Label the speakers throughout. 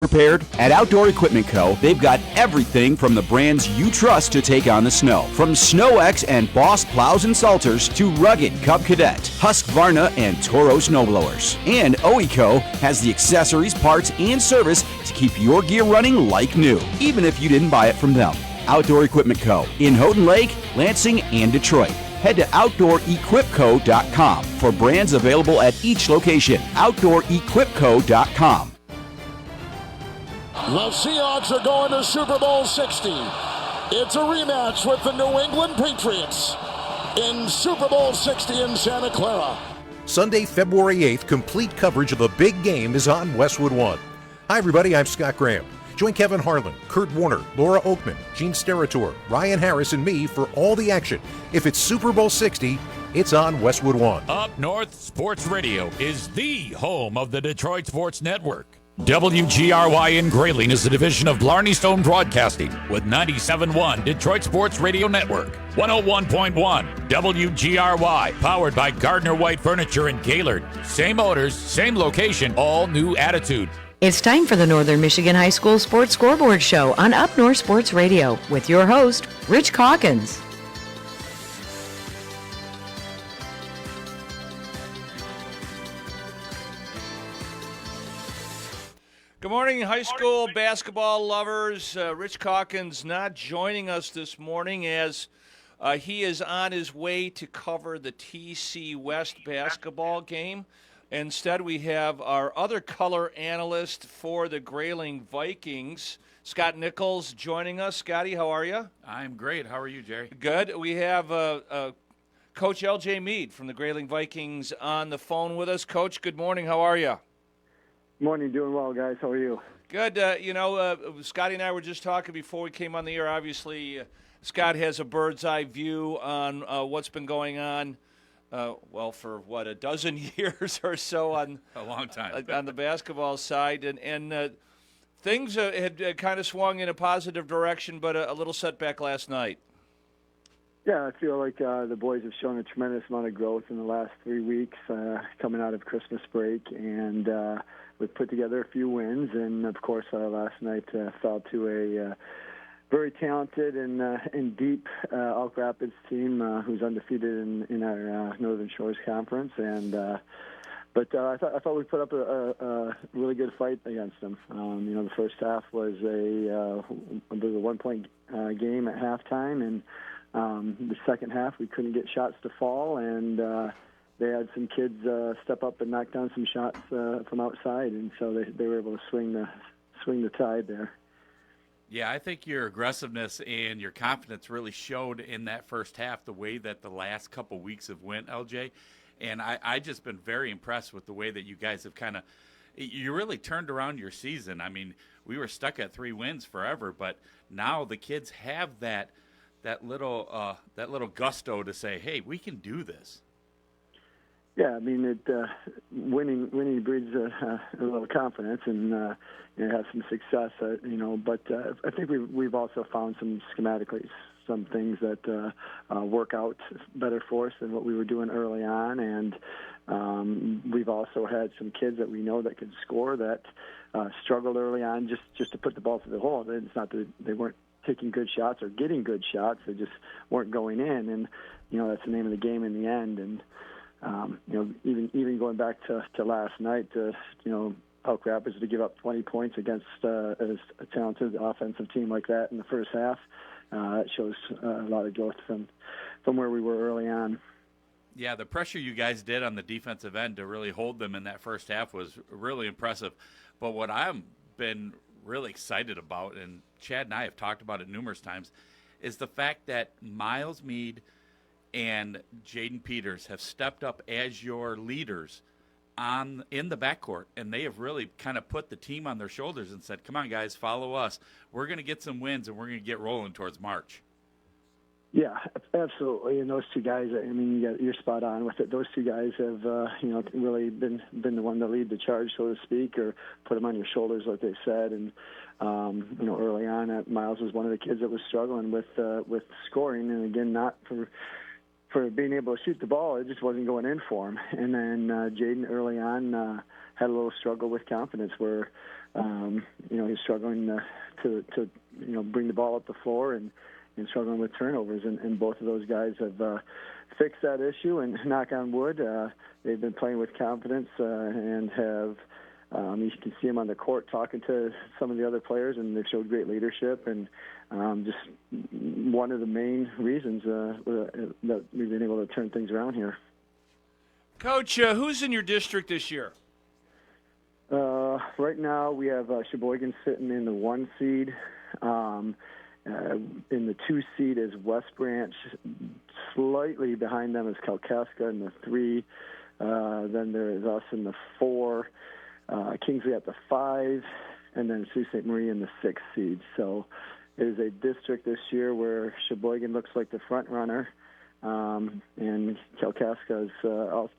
Speaker 1: Prepared? At Outdoor Equipment Co., they've got everything from the brands you trust to take on the snow. From SnowX and Boss plows and salters to rugged Cub Cadet, Husqvarna, and Toro snowblowers. And OECO has the accessories, parts, and service to keep your gear running like new, even if you didn't buy it from them. Outdoor Equipment Co. in Houghton Lake, Lansing, and Detroit. Head to OutdoorEquipCo.com for brands available at each location. OutdoorEquipCo.com.
Speaker 2: The Seahawks are going to Super Bowl 60. It's a rematch with the New England Patriots in Super Bowl 60 in Santa Clara.
Speaker 3: Sunday, February 8th, complete coverage of the big game is on Westwood One. Hi, everybody. I'm Scott Graham. Join Kevin Harlan, Kurt Warner, Laura Oakman, Gene Steratore, Ryan Harris, and me for all the action. If it's Super Bowl 60, it's on Westwood One.
Speaker 4: Up North Sports Radio is the home of the Detroit Sports Network. WGRY in Grayling is a division of Blarney Stone Broadcasting with 97.1 Detroit Sports Radio Network, 101.1 WGRY, powered by Gardner White Furniture in Gaylord. Same owners, same location, all new attitude.
Speaker 5: It's time for the Northern Michigan High School Sports Scoreboard Show on Up North Sports Radio with your host, Rich Calkins.
Speaker 6: Good morning, high school basketball lovers. Rich Calkins not joining us this morning as he is on his way to cover the TC West basketball game. Instead, we have our other color analyst for the Grayling Vikings, Scott Nichols, joining us. Scotty, how are you?
Speaker 7: I'm great. How are you, Jerry?
Speaker 6: Good. We have Coach L.J. Mead from the Grayling Vikings on the phone with us. Coach, good morning. How are you?
Speaker 8: Morning, doing well, guys. How are you?
Speaker 6: Good. Scotty and I were just talking before we came on the air. Obviously, Scott has a bird's eye view on what's been going on, for a dozen years or so on
Speaker 7: a long time
Speaker 6: on the basketball side, and things had kind of swung in a positive direction, but a little setback last night.
Speaker 8: Yeah, I feel like the boys have shown a tremendous amount of growth in the last 3 weeks coming out of Christmas break, and we've put together a few wins, and of course last night fell to a very talented and deep Elk Rapids team who's undefeated in our Northern Shores Conference, and but I thought we put up a really good fight against them. The first half was a 1-point game at halftime, and the second half we couldn't get shots to fall, and they had some kids step up and knock down some shots from outside, and so they were able to swing the tide there.
Speaker 7: Yeah, I think your aggressiveness and your confidence really showed in that first half, the way that the last couple weeks have went, LJ. And I just been very impressed with the way that you guys have you really turned around your season. I mean, we were stuck at 3 wins forever, but now the kids have that little gusto to say, hey, we can do this.
Speaker 8: Yeah, I mean, winning breeds a little confidence and have some success, But I think we've also found schematically some things that work out better for us than what we were doing early on, and we've also had some kids that we know that can score that struggled early on just to put the ball to the hole. It's not that they weren't taking good shots or getting good shots; they just weren't going in, and that's the name of the game in the end. And even going back to last night, Elk Rapids to give up 20 points against a talented offensive team like that in the first half, it shows a lot of growth from where we were early on.
Speaker 7: Yeah, the pressure you guys did on the defensive end to really hold them in that first half was really impressive. But what I've been really excited about, and Chad and I have talked about it numerous times, is the fact that Miles Mead and Jaden Peters have stepped up as your leaders in the backcourt, and they have really kind of put the team on their shoulders and said, come on, guys, follow us. We're going to get some wins, and we're going to get rolling towards March.
Speaker 8: Yeah, absolutely. And those two guys, I mean, you're spot on with it. Those two guys have, really been the one to lead the charge, so to speak, or put them on your shoulders, like they said. And, early on, Miles was one of the kids that was struggling with scoring, and again, not for being able to shoot the ball. It just wasn't going in for him. And then Jaden early on had a little struggle with confidence where he's struggling to bring the ball up the floor and struggling with turnovers. And both of those guys have fixed that issue. And knock on wood, they've been playing with confidence and have. You can see them on the court talking to some of the other players, and they've showed great leadership. And just one of the main reasons that we've been able to turn things around here.
Speaker 6: Coach, who's in your district this year?
Speaker 8: Right now, we have Sheboygan sitting in the 1 seed. In the 2 seed is West Branch. Slightly behind them is Kalkaska in the 3. Then there is us in the 4. Kingsley at the 5, and then Sault Ste. Marie in the 6th seed. So it is a district this year where Sheboygan looks like the front runner, and Kalkaska is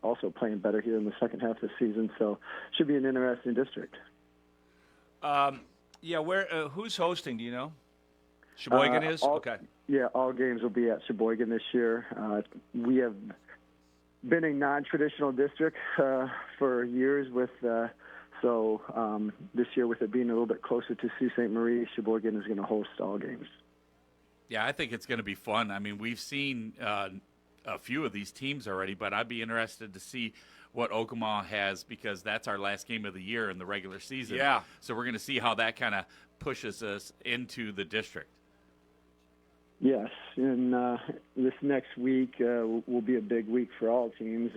Speaker 8: also playing better here in the second half of the season. So should be an interesting district.
Speaker 6: Who's hosting? Do you know? Sheboygan is? Okay.
Speaker 8: Yeah, all games will be at Sheboygan this year. We have been a non-traditional district for years with. So this year, with it being a little bit closer to Sault Ste. Marie, Sheboygan is going to host all games.
Speaker 7: Yeah, I think it's going to be fun. I mean, we've seen a few of these teams already, but I'd be interested to see what Okemaw has, because that's our last game of the year in the regular season.
Speaker 6: Yeah.
Speaker 7: So we're going to see how that kind of pushes us into the district.
Speaker 8: Yes, and this next week will be a big week for all teams.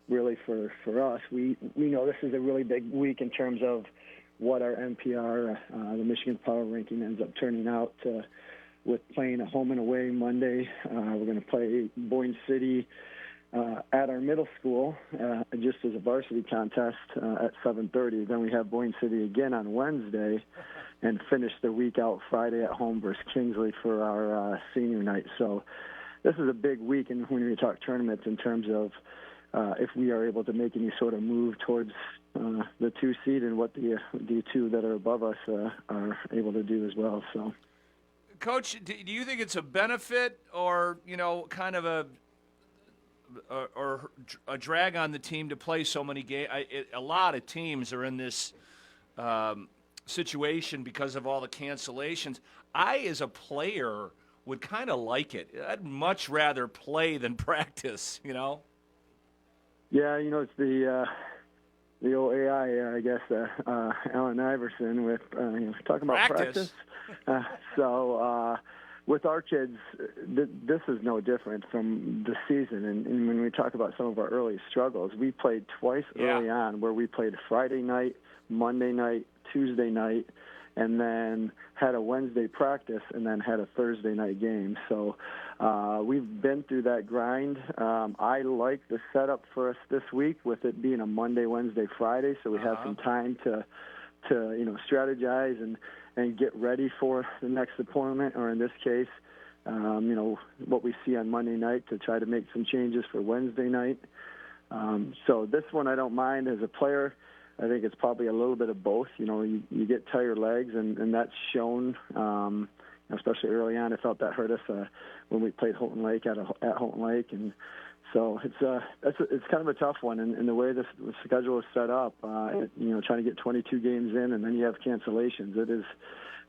Speaker 8: Really, for us, we know this is a really big week in terms of what our MPR, the Michigan Power Ranking, ends up turning out with playing a home and away Monday. We're going to play Boyne City at our middle school just as a varsity contest at 7:30. Then we have Boyne City again on Wednesday and finish the week out Friday at home versus Kingsley for our senior night. So this is a big week, and when we talk tournaments in terms of if we are able to make any sort of move towards the 2 seed and what the 2 that are above us are able to do as well. So,
Speaker 6: Coach, do you think it's a benefit or, kind of a drag on the team to play so many games? A lot of teams are in this situation because of all the cancellations. I, as a player, would kind of like it. I'd much rather play than practice,
Speaker 8: Yeah, it's the old AI, I guess, Allen Iverson with talking about practice. With our kids, this is no different from the season. And when we talk about some of our early struggles, we played twice early on, where we played Friday night, Monday night, Tuesday night, and then had a Wednesday practice, and then had a Thursday night game. So we've been through that grind. I like the setup for us this week with it being a Monday, Wednesday, Friday, so we have some time to strategize and get ready for the next opponent, or in this case, what we see on Monday night, to try to make some changes for Wednesday night. So this one I don't mind as a player. I think it's probably a little bit of both. You get tired legs, and that's shown, especially early on. I felt that hurt us when we played Houghton Lake at Houghton Lake, and so it's kind of a tough one. And the way the schedule is set up, trying to get 22 games in, and then you have cancellations.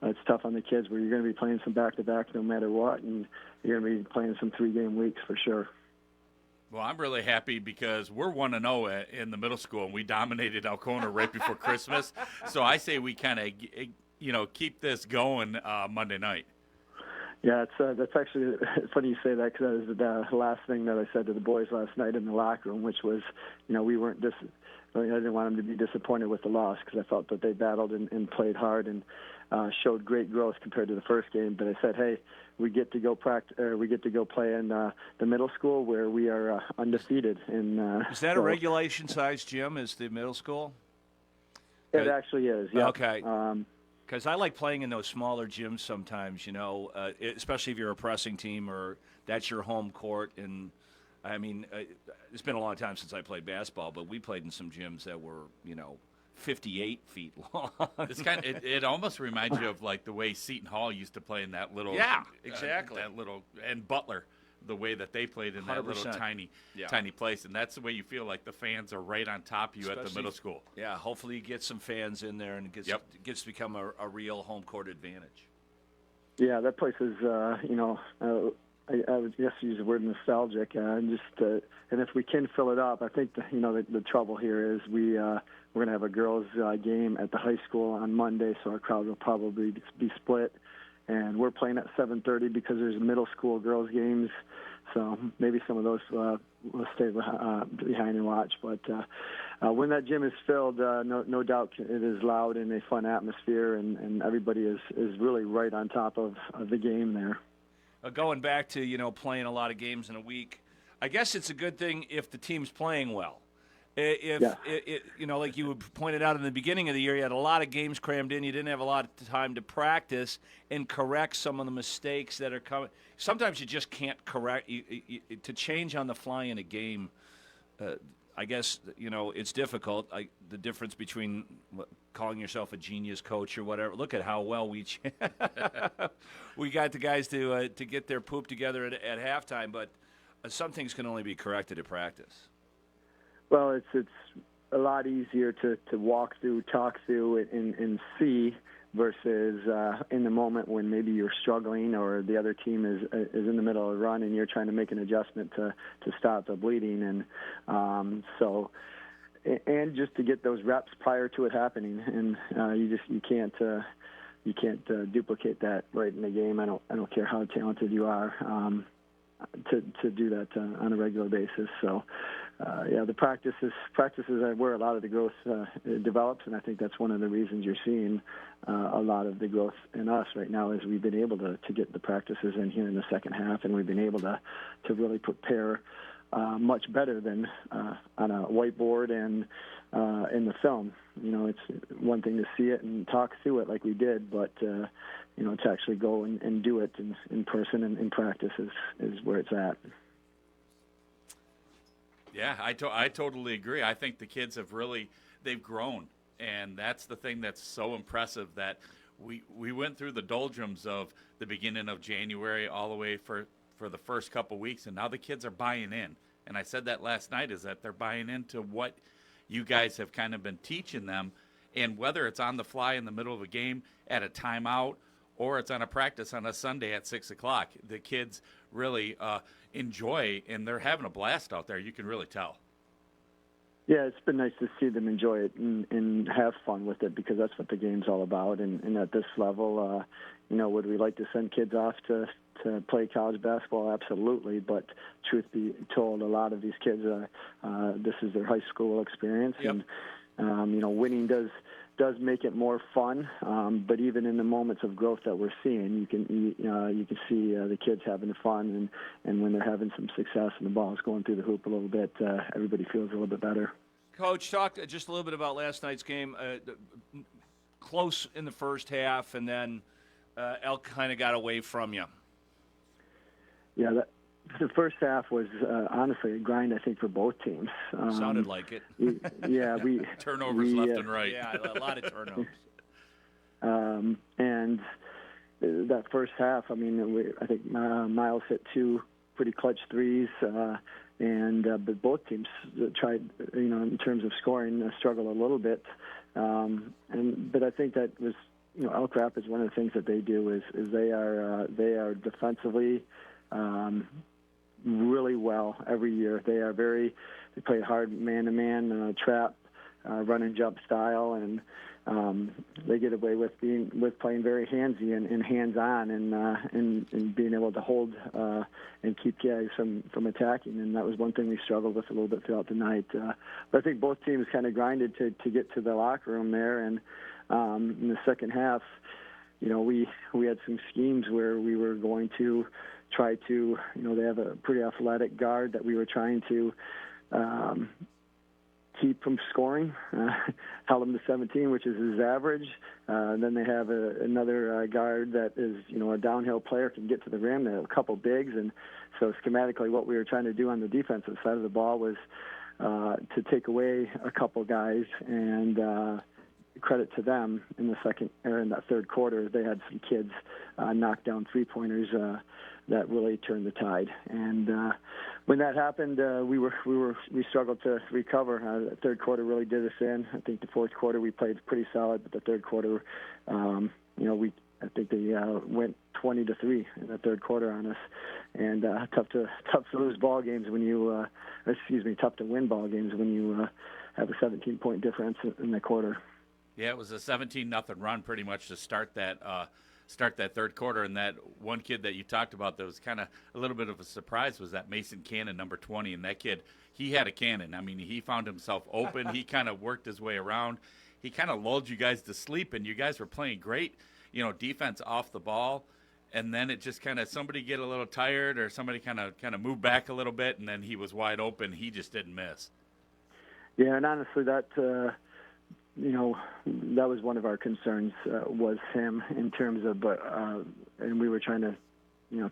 Speaker 8: It's tough on the kids, where you're going to be playing some back-to-back no matter what, and you're going to be playing some 3-game weeks for sure.
Speaker 7: Well, I'm really happy because we're 1-0 in the middle school, and we dominated Alcona right before Christmas. So I say we kind of, keep this going Monday night.
Speaker 8: Yeah, that's actually funny you say that, because that was the last thing that I said to the boys last night in the locker room, which was, we weren't I didn't want them to be disappointed with the loss, because I felt that they battled and played hard and showed great growth compared to the first game. But I said, hey, we get to go play in the middle school, where we are undefeated. Is
Speaker 6: that a regulation-sized gym? Is the middle school?
Speaker 8: It actually is. Yeah.
Speaker 6: Okay. Because I like playing in those smaller gyms sometimes, especially if you're a pressing team or that's your home court. And, I mean, it's been a long time since I played basketball, but we played in some gyms that were, 58 feet long.
Speaker 7: It almost reminds you of, like, the way Seton Hall used to play in that little...
Speaker 6: Yeah, exactly.
Speaker 7: and Butler. the way that they played in that little
Speaker 6: 100%.
Speaker 7: tiny place. And that's the way you feel like the fans are right on top of you at the middle school.
Speaker 6: Yeah, hopefully you get some fans in there and it gets to become a real home court advantage.
Speaker 8: Yeah, that place is, I would just use the word nostalgic. And if we can fill it up, I think the trouble here is we're going to have a girls' game at the high school on Monday, so our crowd will probably be split. And we're playing at 7:30 because there's middle school girls' games, so maybe some of those will stay behind and watch. But when that gym is filled, no doubt it is loud and a fun atmosphere, and everybody is really right on top of the game there.
Speaker 6: Going back to playing a lot of games in a week, I guess it's a good thing if the team's playing well. Like you pointed out in the beginning of the year, you had a lot of games crammed in. You didn't have a lot of time to practice and correct some of the mistakes that are coming. Sometimes you just can't correct. To change on the fly in a game, I guess, it's difficult. The difference between calling yourself a genius coach or whatever. Look at how well we got the guys to get their poop together at halftime, but some things can only be corrected at practice.
Speaker 8: Well, it's a lot easier to walk through, talk through, and see versus in the moment when maybe you're struggling or the other team is in the middle of a run and you're trying to make an adjustment to stop the bleeding. And and just to get those reps prior to it happening. And you can't duplicate that right in the game. I don't care how talented you are to do that on a regular basis. So. The practices are where a lot of the growth develops, and I think that's one of the reasons you're seeing a lot of the growth in us right now is we've been able to get the practices in here in the second half, and we've been able to really prepare much better than on a whiteboard and in the film. It's one thing to see it and talk through it like we did, but to actually go and do it in person and in practice is where it's at.
Speaker 7: Yeah, I totally agree. I think the kids they've grown, and that's the thing that's so impressive that we went through the doldrums of the beginning of January all the way for the first couple weeks, and now the kids are buying in. And I said that last night is that they're buying into what you guys have kind of been teaching them, and whether it's on the fly in the middle of a game at a timeout or it's on a practice on a Sunday at 6 o'clock, the kids really enjoy, and they're having a blast out there. You can really tell.
Speaker 8: Yeah, it's been nice to see them enjoy it and have fun with it because that's what the game's all about. And at this level, would we like to send kids off to play college basketball? Absolutely. But truth be told, a lot of these kids, this is their high school experience.
Speaker 6: Yep.
Speaker 8: And, winning does make it more fun. But even in the moments of growth that we're seeing, you can see the kids having fun, and when they're having some success and the ball's going through the hoop a little bit, everybody feels a little bit better.
Speaker 6: Coach, talk just a little bit about last night's game. Close in the first half, and then Elk kind of got away from you.
Speaker 8: Yeah, the first half was honestly a grind, I think, for both teams.
Speaker 6: Sounded like it.
Speaker 7: Turnovers left and right.
Speaker 6: Yeah, a lot of turnovers.
Speaker 8: And that first half, I think Miles hit 2 pretty clutch threes, but both teams tried, in terms of scoring, struggled a little bit. But I think that was, Elk Rapids, one of the things that they do is they are defensively really well every year. They play hard man-to-man, trap, run and jump style, and they get away with playing very handsy and hands-on and being able to hold and keep guys from attacking. And that was one thing we struggled with a little bit throughout the night. But I think both teams kind of grinded to get to the locker room there. And in the second half, we had some schemes where we were going to try to, they have a pretty athletic guard that we were trying to keep from scoring, held him to 17, which is his average. Then they have another guard that is, a downhill player, can get to the rim. They have a couple bigs. And so schematically what we were trying to do on the defensive side of the ball was to take away a couple guys and credit to them in the in that third quarter, they had some kids knock down 3-pointers that really turned the tide. And when that happened, we struggled to recover. The third quarter really did us in. I think the fourth quarter we played pretty solid, but the third quarter, I think they went 20-3 in the third quarter on us, and tough to lose ball games when you, tough to win ball games when you have a 17-point difference in the quarter.
Speaker 7: Yeah, it was a 17-0 run pretty much to start that third quarter, and that one kid that you talked about that was kind of a little bit of a surprise was that Mason Cannon, number 20, and that kid, he had a cannon. I mean, he found himself open. He kind of worked his way around. He kind of lulled you guys to sleep, and you guys were playing great, defense off the ball, and then it just kind of somebody get a little tired or somebody kind of move back a little bit, and then he was wide open. He just didn't miss.
Speaker 8: Yeah, and honestly, that was one of our concerns was him in terms of, and we were trying to,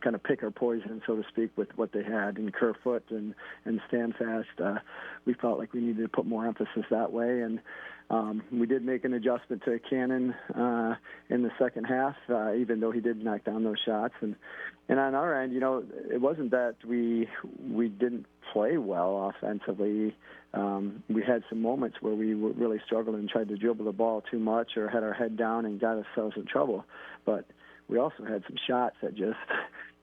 Speaker 8: kind of pick our poison, so to speak, with what they had in Kerfoot and Stand Fast. We felt like we needed to put more emphasis that way, and we did make an adjustment to Cannon in the second half, even though he did knock down those shots. And on our end, it wasn't that we didn't play well offensively. We had some moments where we were really struggled and tried to dribble the ball too much or had our head down and got ourselves in trouble. But we also had some shots that just,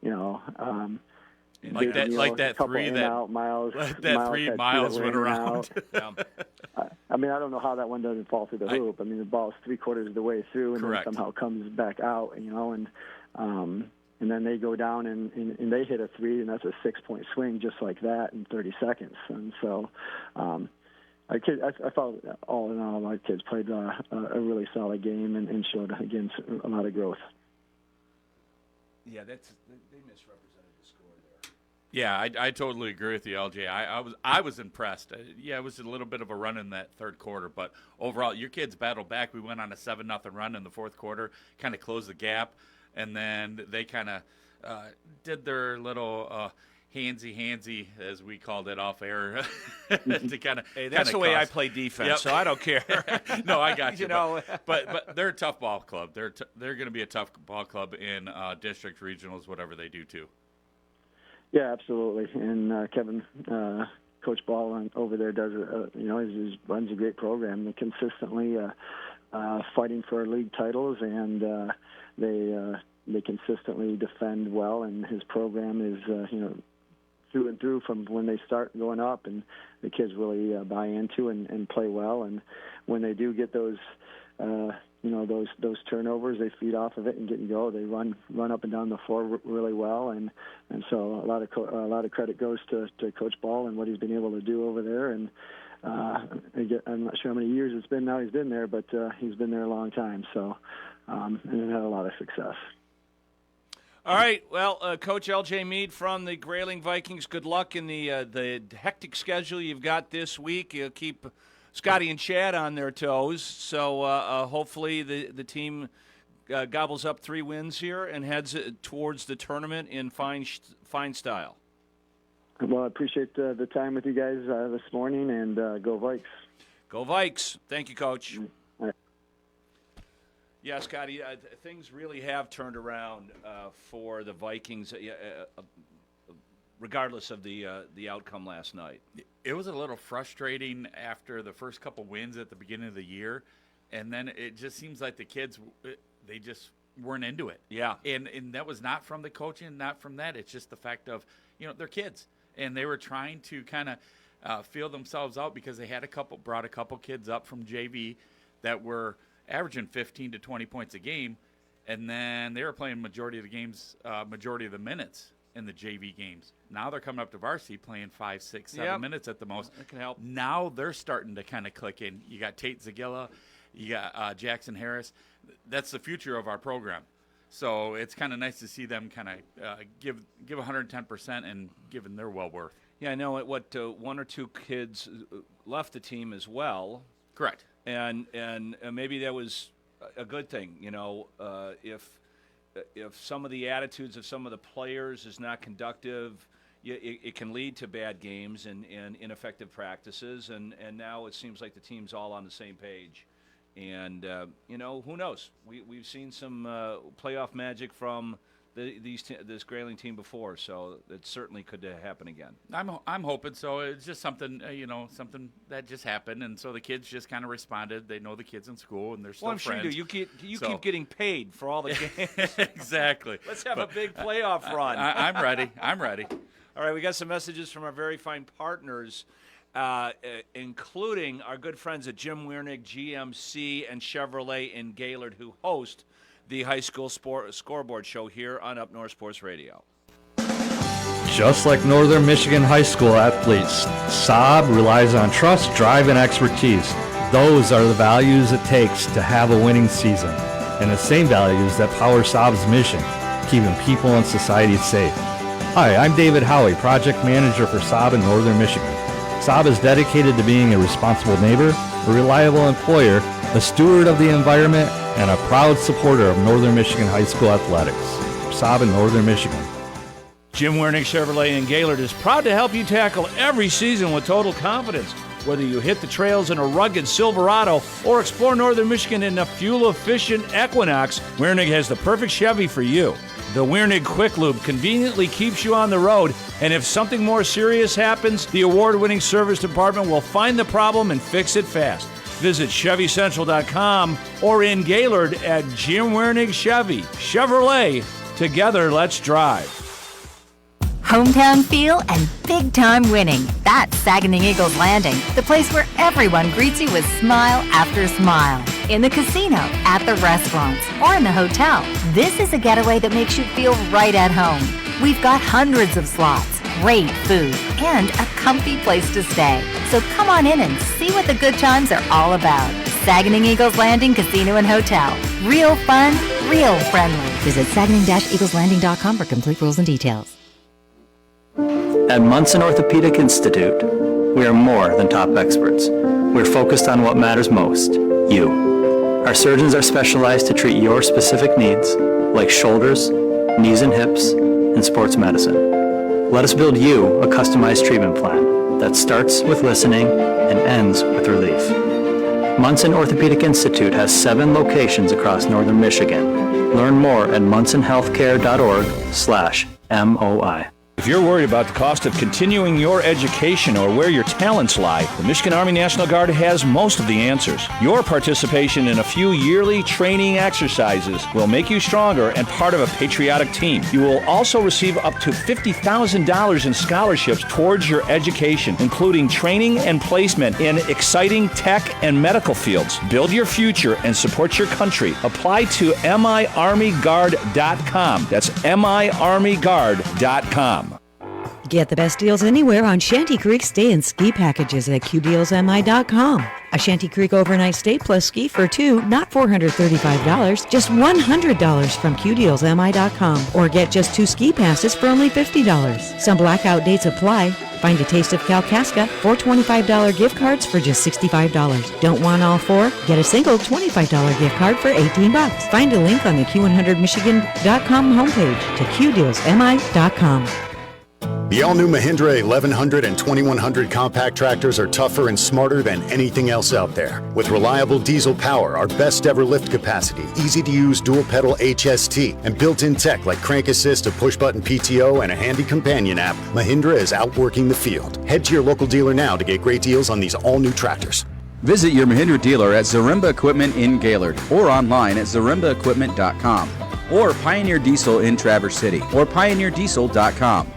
Speaker 7: like that three that
Speaker 8: Miles
Speaker 7: went around.
Speaker 8: I mean, I don't know how that one doesn't fall through the hoop. I mean, the ball's 3/4 of the way through, and
Speaker 7: correct.
Speaker 8: Then somehow comes back out. And then they go down and they hit a 3, and that's a 6-point swing just like that in 30 seconds. And so, I felt all in all, my kids played a really solid game and showed again a lot of growth.
Speaker 6: Yeah, they misrepresented the score there.
Speaker 7: Yeah, I totally agree with you, LJ. I was impressed. Yeah, it was a little bit of a run in that third quarter, but overall, your kids battled back. We went on a 7-0 run in the fourth quarter, kind of closed the gap, and then they kind of did their little handsy, as we called it off air, to kind of.
Speaker 6: Hey, that's the way I play defense, so I don't care.
Speaker 7: No, I got you. But they're a tough ball club. They're going to be a tough ball club in district regionals, whatever they do too.
Speaker 8: Yeah, absolutely. And Kevin, Coach Ball over there does runs a great program. They're consistently fighting for league titles, and they consistently defend well. And his program is through and through from when they start going up, and the kids really buy into and play well. And when they do get those turnovers, they feed off of it and get and go. They run up and down the floor really well, and so a lot of credit goes to Coach Ball and what he's been able to do over there. And I'm not sure how many years it's been now he's been there, but he's been there a long time. So and had a lot of success.
Speaker 6: All right, well, Coach L.J. Mead from the Grayling Vikings, good luck in the hectic schedule you've got this week. You'll keep Scotty and Chad on their toes, so hopefully the team gobbles up 3 wins here and heads towards the tournament in fine style.
Speaker 8: Well, I appreciate the time with you guys this morning, and go Vikes.
Speaker 6: Go Vikes. Thank you, Coach.
Speaker 8: All right.
Speaker 6: Yeah, Scotty, things really have turned around for the Vikings, regardless of the outcome last night.
Speaker 7: It was a little frustrating after the first couple wins at the beginning of the year, and then it just seems like the kids, they just weren't into it.
Speaker 6: Yeah.
Speaker 7: And that was not from the coaching, not from that. It's just the fact of, they're kids, and they were trying to kind of feel themselves out because they had brought a couple kids up from JV that were averaging 15 to 20 points a game, and then they were playing majority of the minutes in the JV games. Now they're coming up to varsity playing 5, 6, 7 minutes at the most.
Speaker 6: That can help.
Speaker 7: Now they're starting to kind of click in. You got Tate Zagilla, you got Jackson Harris. That's the future of our program. So it's kind of nice to see them kind of give 110% and giving their well worth.
Speaker 6: Yeah, I know what 1 or 2 kids left the team as well.
Speaker 7: Correct.
Speaker 6: And maybe that was a good thing, if some of the attitudes of some of the players is not conductive, it can lead to bad games and ineffective practices. And now it seems like the team's all on the same page. And, who knows? We've seen some playoff magic from this Grayling team before, so it certainly could happen again.
Speaker 7: I'm hoping so. It's just something, something that just happened, and so the kids just kind of responded. They know the kids in school, and they're still friends.
Speaker 6: Well, I'm sure you do. You keep getting paid for all the games.
Speaker 7: Exactly.
Speaker 6: Let's have a big playoff run.
Speaker 7: I'm ready. I'm ready.
Speaker 6: All right, we got some messages from our very fine partners, including our good friends at Jim Wiernig, GMC, and Chevrolet in Gaylord, who host the high school scoreboard show here on Up North Sports Radio.
Speaker 9: Just like Northern Michigan high school athletes, Saab relies on trust, drive, and expertise. Those are the values it takes to have a winning season, and the same values that power Saab's mission, keeping people and society safe. Hi, I'm David Howie, Project Manager for Saab in Northern Michigan. Saab is dedicated to being a responsible neighbor, a reliable employer, a steward of the environment, and a proud supporter of Northern Michigan high school athletics. Saab in Northern Michigan.
Speaker 6: Jim Wiernig Chevrolet in Gaylord is proud to help you tackle every season with total confidence. Whether you hit the trails in a rugged Silverado or explore Northern Michigan in a fuel-efficient Equinox, Wiernig has the perfect Chevy for you. The Wiernig Quick Lube conveniently keeps you on the road, and if something more serious happens, the award-winning service department will find the problem and fix it fast. Visit ChevyCentral.com or in Gaylord at Jim Wiernig Chevy. Chevrolet, together let's drive.
Speaker 10: Hometown feel and big-time winning. That's Saginaw Eagles Landing, the place where everyone greets you with smile after smile. In the casino, at the restaurants, or in the hotel, this is a getaway that makes you feel right at home. We've got hundreds of slots, great food, and a comfy place to stay. So come on in and see what the good times are all about. Saginaw Eagles Landing Casino and Hotel. Real fun, real friendly. Visit Saginaw-EaglesLanding.com for complete rules and details.
Speaker 11: At Munson Orthopedic Institute, we are more than top experts. We're focused on what matters most, you. Our surgeons are specialized to treat your specific needs, like shoulders, knees and hips, and sports medicine. Let us build you a customized treatment plan that starts with listening and ends with relief. Munson Orthopedic Institute has 7 locations across Northern Michigan. Learn more at munsonhealthcare.org/MOI.
Speaker 6: If you're worried about the cost of continuing your education or where your talents lie, the Michigan Army National Guard has most of the answers. Your participation in a few yearly training exercises will make you stronger and part of a patriotic team. You will also receive up to $50,000 in scholarships towards your education, including training and placement in exciting tech and medical fields. Build your future and support your country. Apply to miarmyguard.com. That's miarmyguard.com.
Speaker 5: Get the best deals anywhere on Shanty Creek stay and ski packages at qdealsmi.com. A Shanty Creek overnight stay plus ski for 2, not $435, just $100 from qdealsmi.com. Or get just 2 ski passes for only $50. Some blackout dates apply. Find a taste of Kalkaska, 4 $25 gift cards for just $65. Don't want all 4? Get a single $25 gift card for $18. Find a link on the Q100Michigan.com homepage to qdealsmi.com.
Speaker 12: The all-new Mahindra 1100 and 2100 compact tractors are tougher and smarter than anything else out there. With reliable diesel power, our best-ever lift capacity, easy-to-use dual-pedal HST, and built-in tech like crank assist, a push-button PTO, and a handy companion app, Mahindra is outworking the field. Head to your local dealer now to get great deals on these all-new tractors.
Speaker 1: Visit your Mahindra dealer at Zaremba Equipment in Gaylord or online at zarembaequipment.com or Pioneer Diesel in Traverse City or pioneerdiesel.com.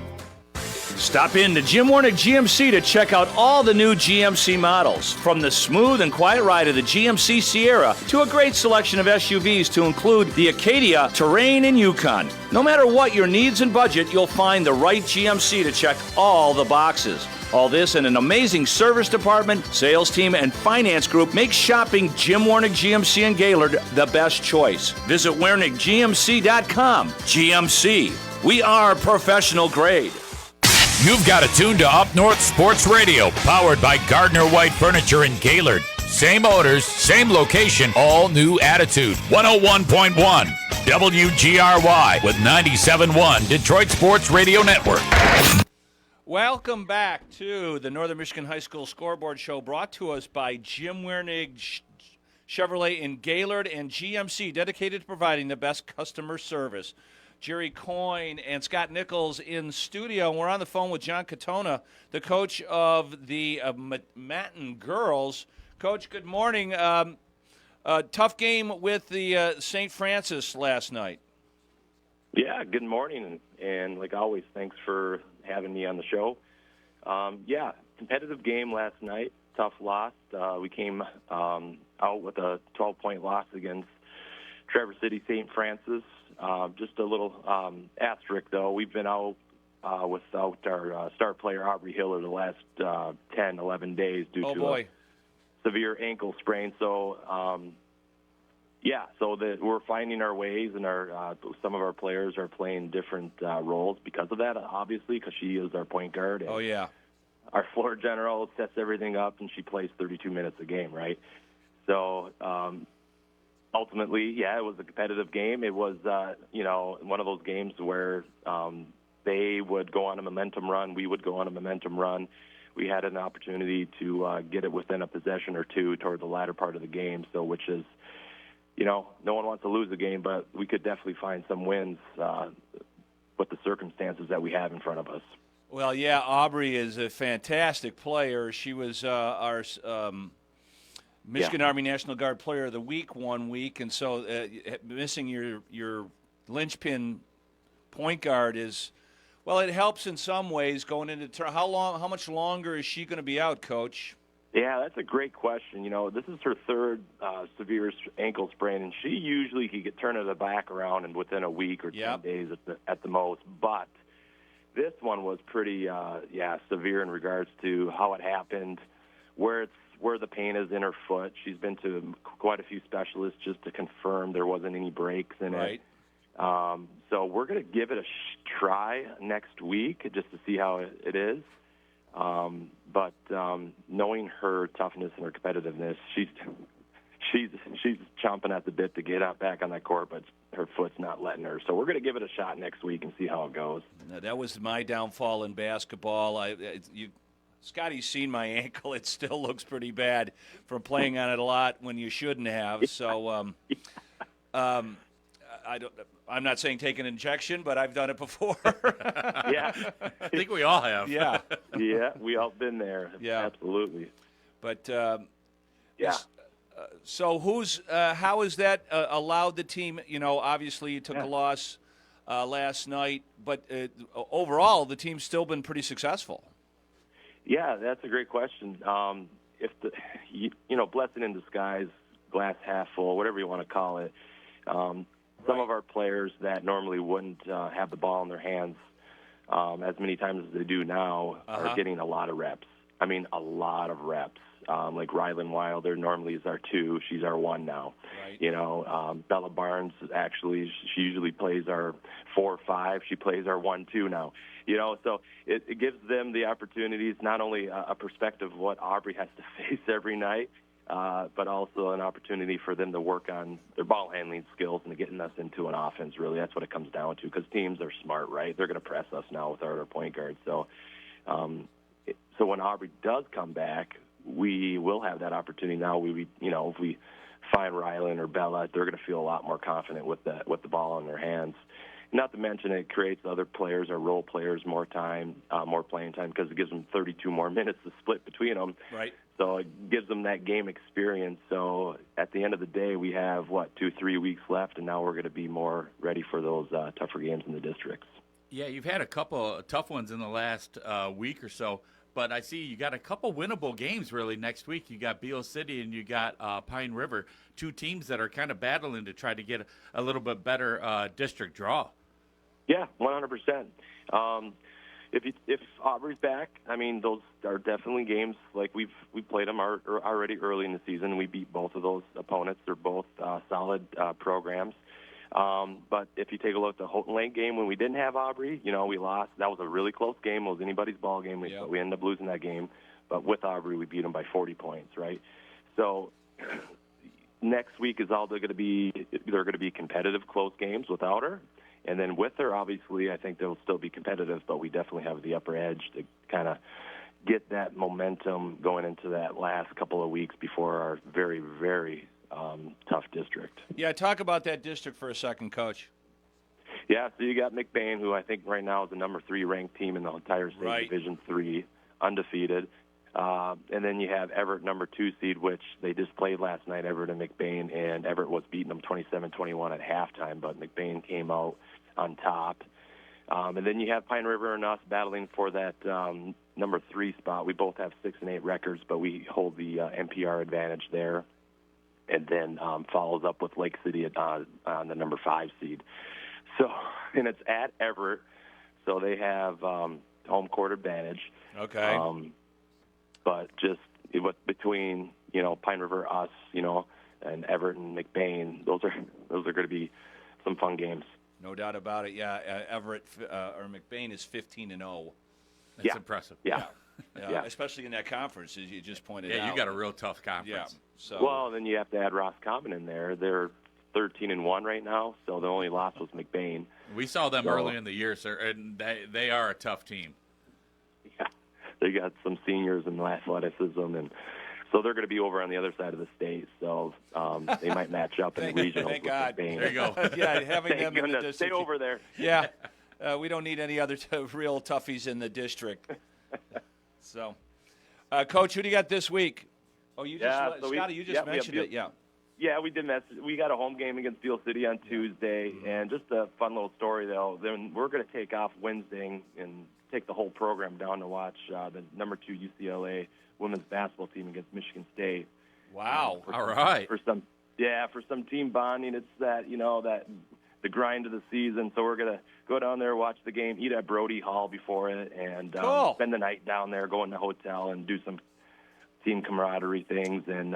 Speaker 6: Stop in to Jim Wiernig GMC to check out all the new GMC models, from the smooth and quiet ride of the GMC Sierra to a great selection of SUVs to include the Acadia, Terrain, and Yukon. No matter what your needs and budget, you'll find the right GMC to check all the boxes. All this and an amazing service department, sales team, and finance group makes shopping Jim Wiernig GMC in Gaylord the best choice. Visit WiernigGMC.com. GMC. We are professional grade.
Speaker 4: You've got it tuned to Up North Sports Radio, powered by Gardner White Furniture in Gaylord. Same owners, same location, all new attitude. 101.1 WGRY with 97.1 Detroit Sports Radio Network.
Speaker 6: Welcome back to the Northern Michigan High School Scoreboard Show, brought to us by Jim Wiernig Chevrolet in Gaylord, and GMC, dedicated to providing the best customer service. Jerry Coyne and Scott Nichols in studio. We're on the phone with John Katona, the coach of the Matin girls. Coach, good morning. Tough game with the St. Francis last night.
Speaker 13: Yeah, good morning, and like always, thanks for having me on the show. Competitive game last night, tough loss. We came out with a 12-point loss against Traverse City St. Francis. Just a little asterisk, though. We've been out without our star player, Aubrey Hiller, the last 10, 11 days due to a severe ankle sprain. So, we're finding our ways, and some of our players are playing different roles because of that, obviously, because she is our point guard. And our floor general sets everything up, and she plays 32 minutes a game, right? So, ultimately, it was a competitive game. It was, one of those games where they would go on a momentum run. We would go on a momentum run. We had an opportunity to get it within a possession or two toward the latter part of the game, which is, no one wants to lose a game, but we could definitely find some wins with the circumstances that we have in front of us.
Speaker 6: Well, yeah, Aubrey is a fantastic player. She was our Michigan Army National Guard Player of the Week 1 week, and so missing your linchpin point guard is, well, it helps in some ways going into how much longer is she going to be out, Coach?
Speaker 13: Yeah, that's a great question. This is her third severe ankle sprain, and she usually could turn it back around and within a week or 10 days at the most. But this one was pretty severe in regards to how it happened, where the pain is in her foot. She's been to quite a few specialists just to confirm there wasn't any breaks in it. So we're going to give it a try next week just to see how it is. But knowing her toughness and her competitiveness, she's chomping at the bit to get out back on that court, but her foot's not letting her. So we're going to give it a shot next week and see how it goes.
Speaker 6: Now, that was my downfall in basketball. Scotty's seen my ankle. It still looks pretty bad from playing on it a lot when you shouldn't have. So I'm not saying take an injection, but I've done it before.
Speaker 13: I
Speaker 7: think we all have.
Speaker 6: Yeah,
Speaker 13: we all been there. Yeah, absolutely.
Speaker 6: But so how has that allowed the team? Obviously you took a loss last night, but overall the team's still been pretty successful.
Speaker 13: Yeah, that's a great question. If blessing in disguise, glass half full, whatever you want to call it. Some of our players that normally wouldn't have the ball in their hands as many times as they do now are getting a lot of reps. I mean, a lot of reps. Like Rylan Wilder normally is our 2. She's our 1 now. Right. Bella Barnes, actually, she usually plays our 4 or 5. She plays our 1-2 now. So it gives them the opportunities, not only a perspective of what Aubrey has to face every night, but also an opportunity for them to work on their ball handling skills and getting us into an offense, really. That's what it comes down to, because teams are smart, right? They're going to press us now with our point guard. So when Aubrey does come back, we will have that opportunity now. If we find Rylan or Bella, they're going to feel a lot more confident with the ball in their hands. Not to mention it creates other players or role players more time, more playing time, because it gives them 32 more minutes to split between them.
Speaker 6: Right.
Speaker 13: So it gives them that game experience. So at the end of the day, we have, 2-3 weeks left, and now we're going to be more ready for those tougher games in the districts.
Speaker 7: Yeah, you've had a couple of tough ones in the last week or so, but I see you got a couple winnable games really next week. You got Beale City and you got Pine River, 2 teams that are kind of battling to try to get a little bit better district draw.
Speaker 13: Yeah, 100%. If Aubrey's back, I mean, those are definitely games like we played them already early in the season. We beat both of those opponents. They're both solid programs. But if you take a look at the Houghton Lake game when we didn't have Aubrey, we lost. That was a really close game. It was anybody's ball game. We ended up losing that game. But with Aubrey, we beat them by 40 points, right? So next week is all they're going to be. They're going to be competitive, close games without her. And then with her, obviously, I think they'll still be competitive, but we definitely have the upper edge to kind of get that momentum going into that last couple of weeks before our very, very tough district.
Speaker 6: Yeah, talk about that district for a second, Coach.
Speaker 13: Yeah, so you got McBain, who I think right now is the number 3 ranked team in the entire state,
Speaker 6: Right.
Speaker 13: Division III, undefeated. And then you have Everett, number 2 seed, which they just played last night, Everett and McBain, and Everett was beating them 27-21 at halftime, but McBain came out on top. And then you have Pine River and us battling for that number 3 spot. We both have 6-8 records, but we hold the NPR advantage there. And then follows up with Lake City on the number 5 seed. So, and it's at Everett, so they have home court advantage.
Speaker 6: Okay.
Speaker 13: But just between Pine River, us, and Everett and McBain, those are going to be some fun games.
Speaker 6: No doubt about it. Yeah, Everett or McBain is 15-0.
Speaker 7: That's impressive.
Speaker 6: Yeah. Especially in that conference, as you just pointed out.
Speaker 7: Yeah, you got a real tough conference.
Speaker 6: Yeah. So.
Speaker 13: Well, then you have to add Roscommon in there. They're 13-1 right now, so the only loss was McBain.
Speaker 7: We saw them early in the year, sir, and they are a tough team.
Speaker 13: Yeah, they got some seniors and athleticism, and so they're going to be over on the other side of the state. So they might match up in the regionals.
Speaker 6: Thank
Speaker 13: with
Speaker 6: God.
Speaker 13: McBain.
Speaker 7: There you go.
Speaker 6: Yeah, having them in the district.
Speaker 13: Stay over there.
Speaker 6: Yeah, we don't need any other real toughies in the district. So, Coach, who do you got this week? Oh, you just Scotty, you just mentioned it. Yeah.
Speaker 13: Yeah, we did. We got a home game against Steel City on Tuesday, and just a fun little story, though. Then we're going to take off Wednesday and take the whole program down to watch the number 2 UCLA women's basketball team against Michigan State.
Speaker 6: Wow!
Speaker 7: All right.
Speaker 13: For some team bonding, it's that that the grind of the season. So we're going to go down there, watch the game, eat at Brody Hall before it, and spend the night down there, go in the hotel, and do some team camaraderie things, and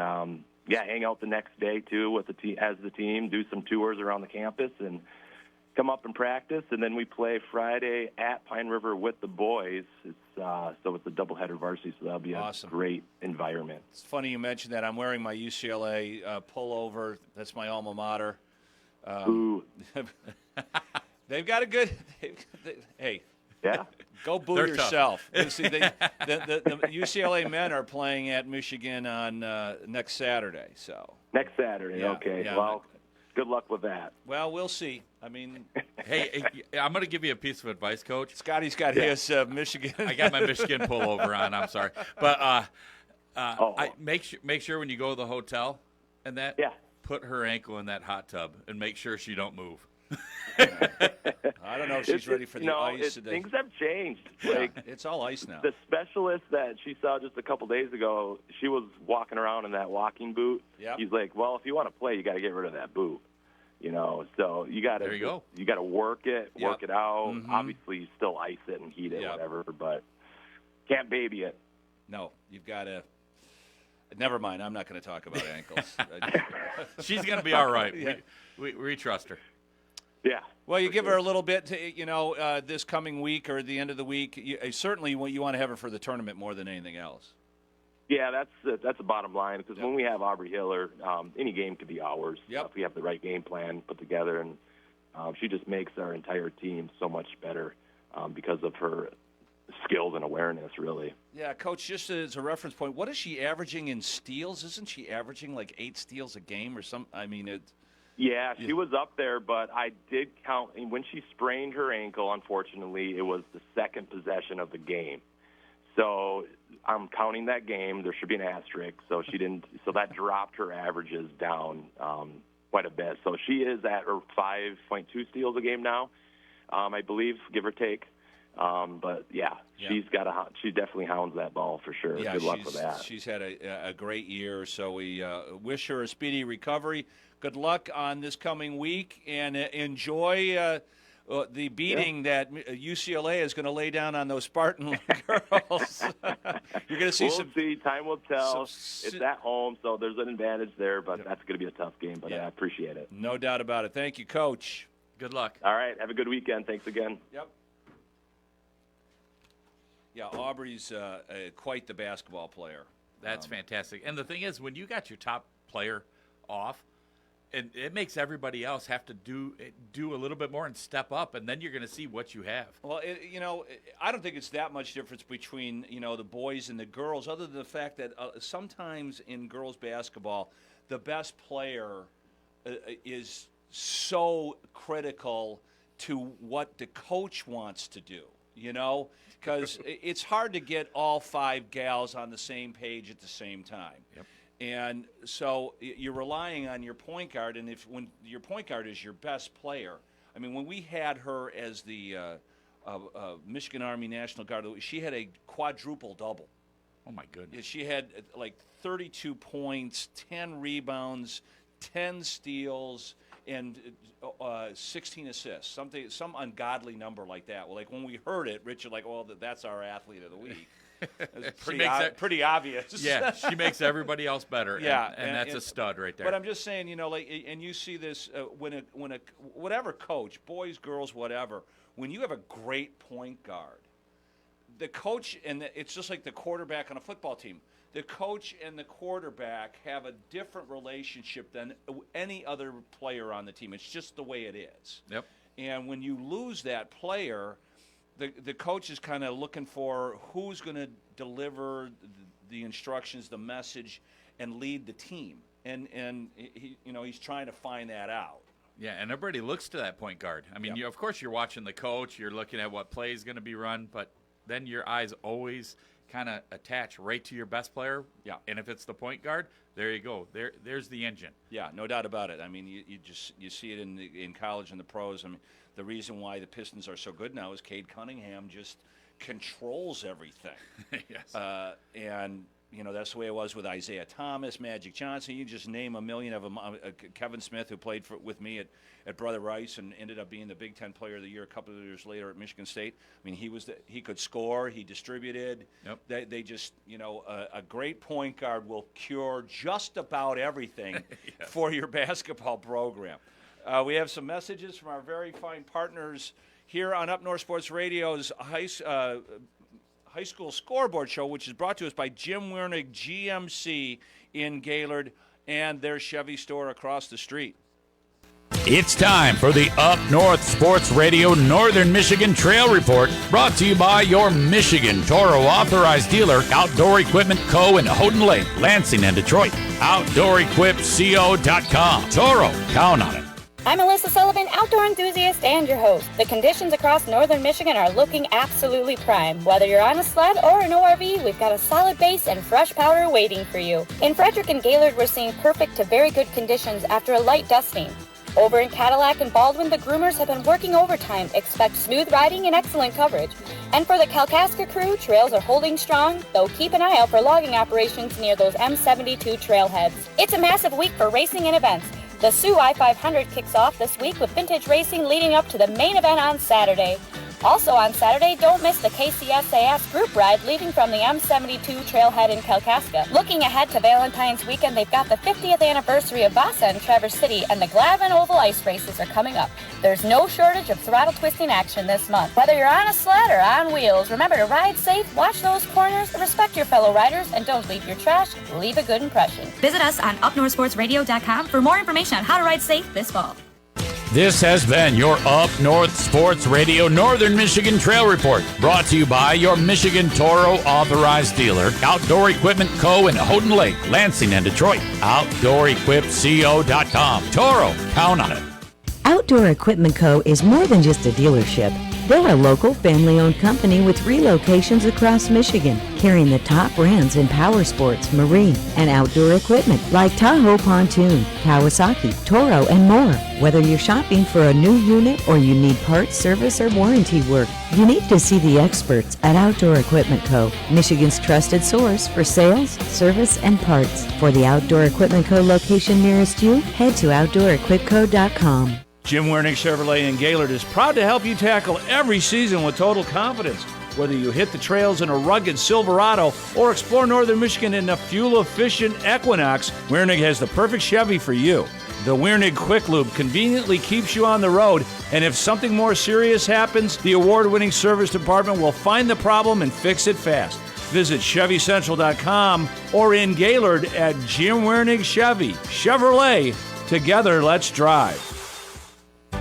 Speaker 13: hang out the next day too with the team, do some tours around the campus, and come up and practice. And then we play Friday at Pine River with the boys. So it's a doubleheader varsity, so that'll be
Speaker 6: awesome.
Speaker 13: A great environment.
Speaker 6: It's funny you mentioned that. I'm wearing my UCLA pullover. That's my alma mater.
Speaker 13: Ooh.
Speaker 6: They've got a good. Hey.
Speaker 13: Yeah.
Speaker 6: Go boo
Speaker 7: They're
Speaker 6: yourself. See, the UCLA men are playing at Michigan on next Saturday. So
Speaker 13: next Saturday,
Speaker 6: yeah,
Speaker 13: okay.
Speaker 6: Yeah.
Speaker 13: Well, good luck with that.
Speaker 6: Well, we'll see. I mean,
Speaker 7: hey, I'm going to give you a piece of advice, Coach.
Speaker 6: Scotty's got his Michigan.
Speaker 7: I got my Michigan pullover on. I'm sorry, but make sure when you go to the hotel and that, put her ankle in that hot tub and make sure she don't move.
Speaker 6: I don't know if she's ready for the ice today.
Speaker 13: Things have changed.
Speaker 6: Yeah, it's all ice now.
Speaker 13: The specialist that she saw just a couple days ago, she was walking around in that walking boot.
Speaker 6: Yep.
Speaker 13: He's like, well, if you want to play, you got to get rid of that boot. So you got to work it out.
Speaker 6: Mm-hmm.
Speaker 13: Obviously, you still ice it and heat it, whatever, but can't baby it.
Speaker 6: No, you've got to. Never mind. I'm not going to talk about ankles.
Speaker 7: She's going to be all right. Yeah. We trust her.
Speaker 13: Yeah.
Speaker 6: Well, you give her a little bit, this coming week or the end of the week. Certainly, you want to have her for the tournament more than anything else.
Speaker 13: Yeah, that's the bottom line, because when we have Aubrey Hiller, any game could be ours.
Speaker 6: Yep.
Speaker 13: If we have the right game plan put together, and she just makes our entire team so much better because of her skills and awareness, really.
Speaker 6: Yeah, Coach, just as a reference point, what is she averaging in steals? Isn't she averaging like 8 steals a game or something? I mean,
Speaker 13: Yeah, she was up there, but I did count. When she sprained her ankle, unfortunately, it was the second possession of the game. So I'm counting that game. There should be an asterisk. So she didn't. So that dropped her averages down quite a bit. So she is at her 5.2 steals a game now, I believe, give or take. But she definitely hounds that ball for sure.
Speaker 6: Yeah,
Speaker 13: good luck with that.
Speaker 6: She's had a great year. So we wish her a speedy recovery. Good luck on this coming week, and enjoy the beating that UCLA is going to lay down on those Spartan girls. You're going to see
Speaker 13: We'll see. Time will tell. It's at home, so there's an advantage there, but that's going to be a tough game, but I appreciate it.
Speaker 6: No doubt about it. Thank you, Coach.
Speaker 7: Good luck.
Speaker 13: All right. Have a good weekend. Thanks again.
Speaker 6: Yep. Yeah, Aubrey's quite the basketball player.
Speaker 7: That's fantastic. And the thing is, when you got your top player off, it makes everybody else have to do a little bit more and step up, and then you're going to see what you have.
Speaker 6: Well, I don't think it's that much difference between the boys and the girls, other than the fact that sometimes in girls basketball, the best player is so critical to what the coach wants to do, because it's hard to get all 5 gals on the same page at the same time.
Speaker 7: Yep.
Speaker 6: And so you're relying on your point guard, and when your point guard is your best player, I mean, when we had her as the Michigan Army National Guard, she had a quadruple double.
Speaker 7: Oh my goodness!
Speaker 6: She had like 32 points, 10 rebounds, 10 steals, and 16 assists. Some ungodly number like that. Well, like when we heard it, Richard, well, that's our athlete of the week. It's pretty obvious.
Speaker 7: Yeah, she makes everybody else better.
Speaker 6: Yeah,
Speaker 7: and that's a stud right there.
Speaker 6: But I'm just saying, and you see this when a whatever coach, boys, girls, whatever, when you have a great point guard, the coach it's just like the quarterback on a football team. The coach and the quarterback have a different relationship than any other player on the team. It's just the way it is.
Speaker 7: Yep.
Speaker 6: And when you lose that player, the coach is kind of looking for who's going to deliver the instructions, the message, and lead the team. And he's trying to find that out.
Speaker 7: Yeah, and everybody looks to that point guard. I mean, of course you're watching the coach, you're looking at what play is going to be run, but then your eyes always kind of attach right to your best player.
Speaker 6: Yeah.
Speaker 7: And if it's the point guard, there you go. There's the engine.
Speaker 6: Yeah, no doubt about it. I mean, you see it in college and the pros. I mean, the reason why the Pistons are so good now is Cade Cunningham just controls everything.
Speaker 7: Yes.
Speaker 6: And that's the way it was with Isaiah Thomas, Magic Johnson. You just name a million of them. Kevin Smith, who played with me at Brother Rice and ended up being the Big Ten Player of the Year a couple of years later at Michigan State. I mean, he could score. He distributed.
Speaker 7: Yep.
Speaker 6: They just, a great point guard will cure just about everything
Speaker 7: Yes.
Speaker 6: for your basketball program. We have some messages from our very fine partners here on Up North Sports Radio's High School Scoreboard Show, which is brought to us by Jim Wiernig GMC in Gaylord and their Chevy store across the street.
Speaker 4: It's time for the Up North Sports Radio Northern Michigan Trail Report, brought to you by your Michigan Toro authorized dealer, Outdoor Equipment Co. in Houghton Lake, Lansing, and Detroit. OutdoorEquipCo.com. Toro, count on it.
Speaker 14: I'm Alyssa Sullivan, outdoor enthusiast and your host. The conditions across northern Michigan are looking absolutely prime. Whether you're on a sled or an ORV, we've got a solid base and fresh powder waiting for you. In Frederick and Gaylord, we're seeing perfect to very good conditions after a light dusting. Over in Cadillac and Baldwin, the groomers have been working overtime. Expect smooth riding and excellent coverage. And for the Kalkaska crew, trails are holding strong, though keep an eye out for logging operations near those M72 trailheads. It's a massive week for racing and events. The Sioux I-500 kicks off this week with vintage racing leading up to the main event on Saturday. Also on Saturday, don't miss the KCSAS group ride leaving from the M72 trailhead in Kalkaska. Looking ahead to Valentine's weekend, they've got the 50th anniversary of Vasa in Traverse City, and the Glavin Oval Ice races are coming up. There's no shortage of throttle twisting action this month. Whether you're on a sled or on wheels, remember to ride safe, watch those corners, respect your fellow riders, and don't leave your trash. Leave a good impression.
Speaker 15: Visit us on upnorthsportsradio.com for more information on how to ride safe this fall.
Speaker 4: This has been your Up North Sports Radio Northern Michigan Trail Report, brought to you by your Michigan Toro authorized dealer, Outdoor Equipment Co. in Houghton Lake, Lansing, and Detroit. OutdoorEquipCo.com. Toro, count on it.
Speaker 5: Outdoor Equipment Co. is more than just a dealership. They're a local, family-owned company with 3 locations across Michigan, carrying the top brands in power sports, marine, and outdoor equipment like Tahoe Pontoon, Kawasaki, Toro, and more. Whether you're shopping for a new unit or you need parts, service, or warranty work, you need to see the experts at Outdoor Equipment Co., Michigan's trusted source for sales, service, and parts. For the Outdoor Equipment Co. location nearest you, head to OutdoorEquipCo.com.
Speaker 6: Jim Wiernig Chevrolet in Gaylord is proud to help you tackle every season with total confidence. Whether you hit the trails in a rugged Silverado or explore northern Michigan in a fuel-efficient Equinox, Wiernig has the perfect Chevy for you. The Wiernig Quick Lube conveniently keeps you on the road, and if something more serious happens, the award-winning service department will find the problem and fix it fast. Visit ChevyCentral.com or in Gaylord at Jim Wiernig Chevy. Chevrolet, together let's drive.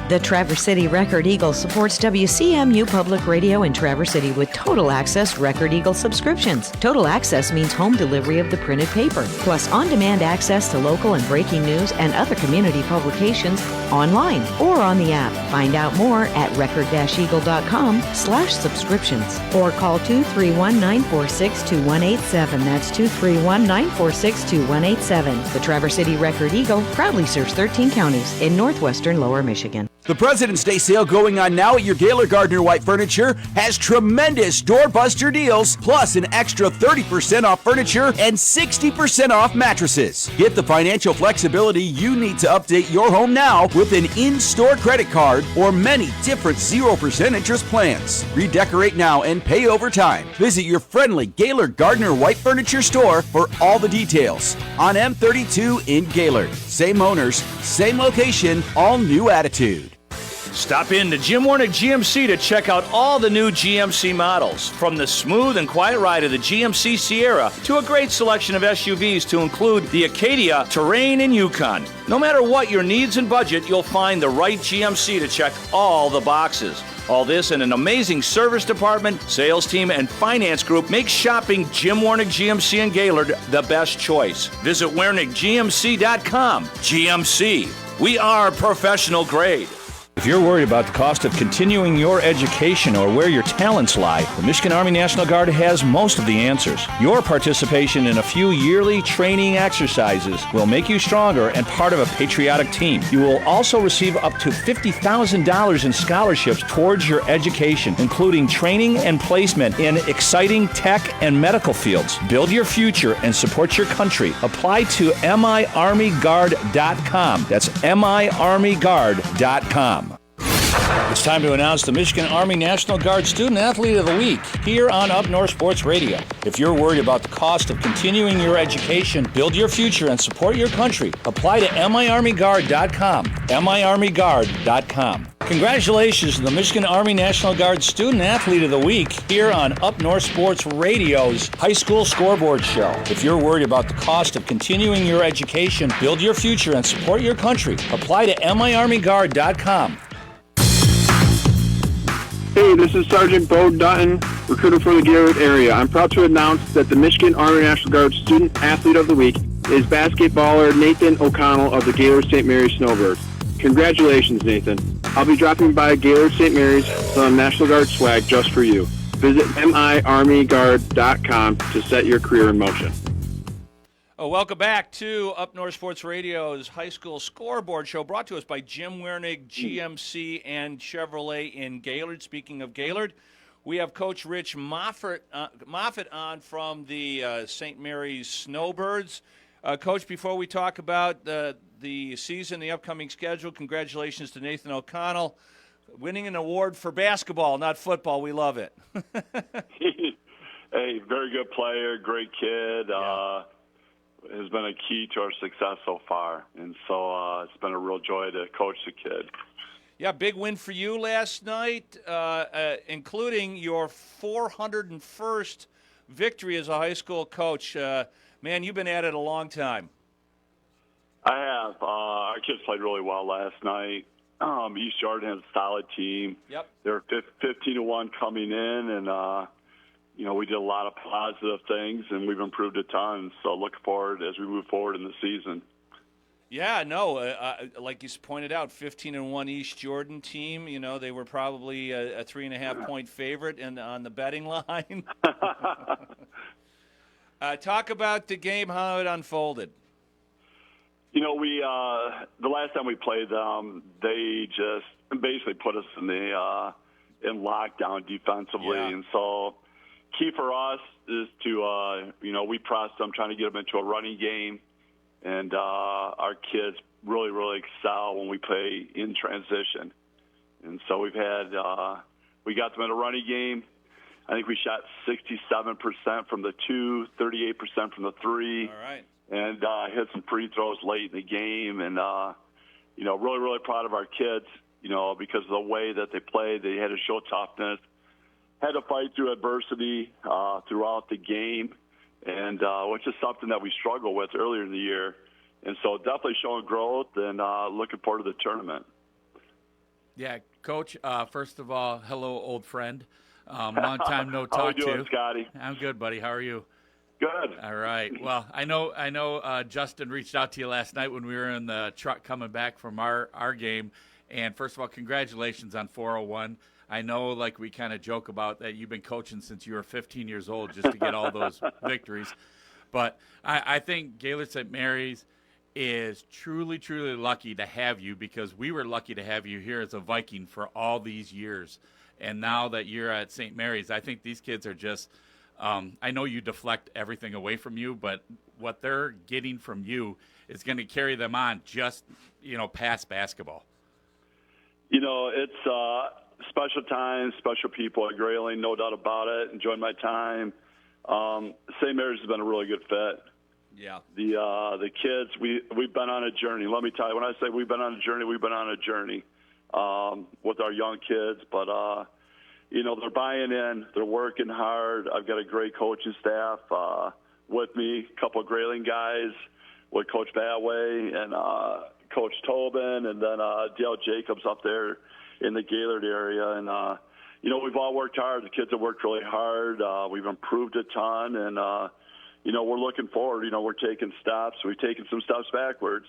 Speaker 5: The Traverse City Record Eagle supports WCMU Public Radio in Traverse City with Total Access Record Eagle subscriptions. Total Access means home delivery of the printed paper, plus on-demand access to local and breaking news and other community publications online or on the app. Find out more at record-eagle.com/subscriptions or call 231-946-2187. That's 231-946-2187. The Traverse City Record Eagle proudly serves 13 counties in northwestern Lower Michigan.
Speaker 1: The President's Day sale going on now at your Gaylord Gardner White Furniture has tremendous doorbuster deals, plus an extra 30% off furniture and 60% off mattresses. Get the financial flexibility you need to update your home now with an in-store credit card or many different 0% interest plans. Redecorate now and pay over time. Visit your friendly Gaylord Gardner White Furniture store for all the details. On M32 in Gaylord. Same owners, same location, all new attitude.
Speaker 6: Stop in to Jim Warnick GMC to check out all the new GMC models, from the smooth and quiet ride of the GMC Sierra to a great selection of SUVs to include the Acadia, Terrain, and Yukon. No matter what your needs and budget, you'll find the right GMC to check all the boxes. All this in an amazing service department, sales team, and finance group makes shopping Jim Warnick GMC in Gaylord the best choice. Visit WarnickGMC.com. GMC, we are professional grade.
Speaker 16: If you're worried about the cost of continuing your education or where your talents lie, the Michigan Army National Guard has most of the answers. Your participation in a few yearly training exercises will make you stronger and part of a patriotic team. You will also receive up to $50,000 in scholarships towards your education, including training and placement in exciting tech and medical fields. Build your future and support your country. Apply to miarmyguard.com. That's miarmyguard.com. It's time to announce the Michigan Army National Guard Student Athlete of the Week here on Up North Sports Radio. If you're worried about the cost of continuing your education, build your future, and support your country, apply to miarmyguard.com. miarmyguard.com. Congratulations to the Michigan Army National Guard Student Athlete of the Week here on Up North Sports Radio's High School Scoreboard Show. If you're worried about the cost of continuing your education, build your future, and support your country, apply to miarmyguard.com.
Speaker 17: Hey, this is Sergeant Bo Dutton, recruiter for the Gaylord area. I'm proud to announce that the Michigan Army National Guard Student Athlete of the Week is basketballer Nathan O'Connell of the Gaylord St. Mary's Snowbirds. Congratulations, Nathan. I'll be dropping by Gaylord St. Mary's with some National Guard swag just for you. Visit miarmyguard.com to set your career in motion.
Speaker 6: Welcome back to Up North Sports Radio's High School Scoreboard Show, brought to us by Jim Wernig, GMC, and Chevrolet in Gaylord. Speaking of Gaylord, we have Coach Rich Moffitt on from the St. Mary's Snowbirds. Coach, before we talk about the season, the upcoming schedule, congratulations to Nathan O'Connell, winning an award for basketball, not football. We love it.
Speaker 18: Hey, very good player, great kid.
Speaker 6: Yeah.
Speaker 18: Has been a key to our success so far, and so it's been a real joy to coach the kid.
Speaker 6: Yeah, big win for you last night, including your 401st victory as a high school coach. Man, you've been at it a long time.
Speaker 18: I have. Our kids played really well last night. East Jordan has a solid team.
Speaker 6: Yep.
Speaker 18: They're 15-1 coming in, and we did a lot of positive things, and we've improved a ton. So look forward as we move forward in the season.
Speaker 6: Yeah, no, like you pointed out, 15-1 East Jordan team. You know, they were probably a 3.5-point favorite on the betting line. Talk about the game, how it unfolded.
Speaker 18: We the last time we played them, they just basically put us in lockdown defensively, and so. Key for us is to, we press them, trying to get them into a running game, and our kids really, really excel when we play in transition. And so we got them in a running game. I think we shot 67% from the 2, 38% from the 3.
Speaker 6: All right.
Speaker 18: And hit some free throws late in the game, and, really, really proud of our kids, because of the way that they played. They had to show toughness. Had to fight through adversity throughout the game, and which is something that we struggled with earlier in the year. And so definitely showing growth and looking forward to the tournament.
Speaker 7: Yeah, Coach, first of all, hello, old friend. Long time no talk
Speaker 18: How you doing,
Speaker 7: to.
Speaker 18: Scotty?
Speaker 7: I'm good, buddy. How are you?
Speaker 18: Good.
Speaker 7: All right. Well, I know. Justin reached out to you last night when we were in the truck coming back from our game. And first of all, congratulations on 401. I know, like we kind of joke about that you've been coaching since you were 15 years old just to get all those victories. But I think Gaylord St. Mary's is truly, truly lucky to have you, because we were lucky to have you here as a Viking for all these years. And now that you're at St. Mary's, I think these kids are just I know you deflect everything away from you, but what they're getting from you is going to carry them on just, past basketball.
Speaker 18: It's special times, special people at Grayling, no doubt about it. Enjoyed my time. St. Mary's has been a really good fit.
Speaker 6: Yeah.
Speaker 18: The kids, we've been on a journey. Let me tell you, when I say we've been on a journey, we've been on a journey with our young kids. But, they're buying in. They're working hard. I've got a great coaching staff with me, a couple of Grayling guys with Coach Badway and Coach Tobin, and then Dale Jacobs up there in the Gaylord area. And, we've all worked hard. The kids have worked really hard. We've improved a ton, and, we're looking forward. We're taking steps. We've taken some steps backwards,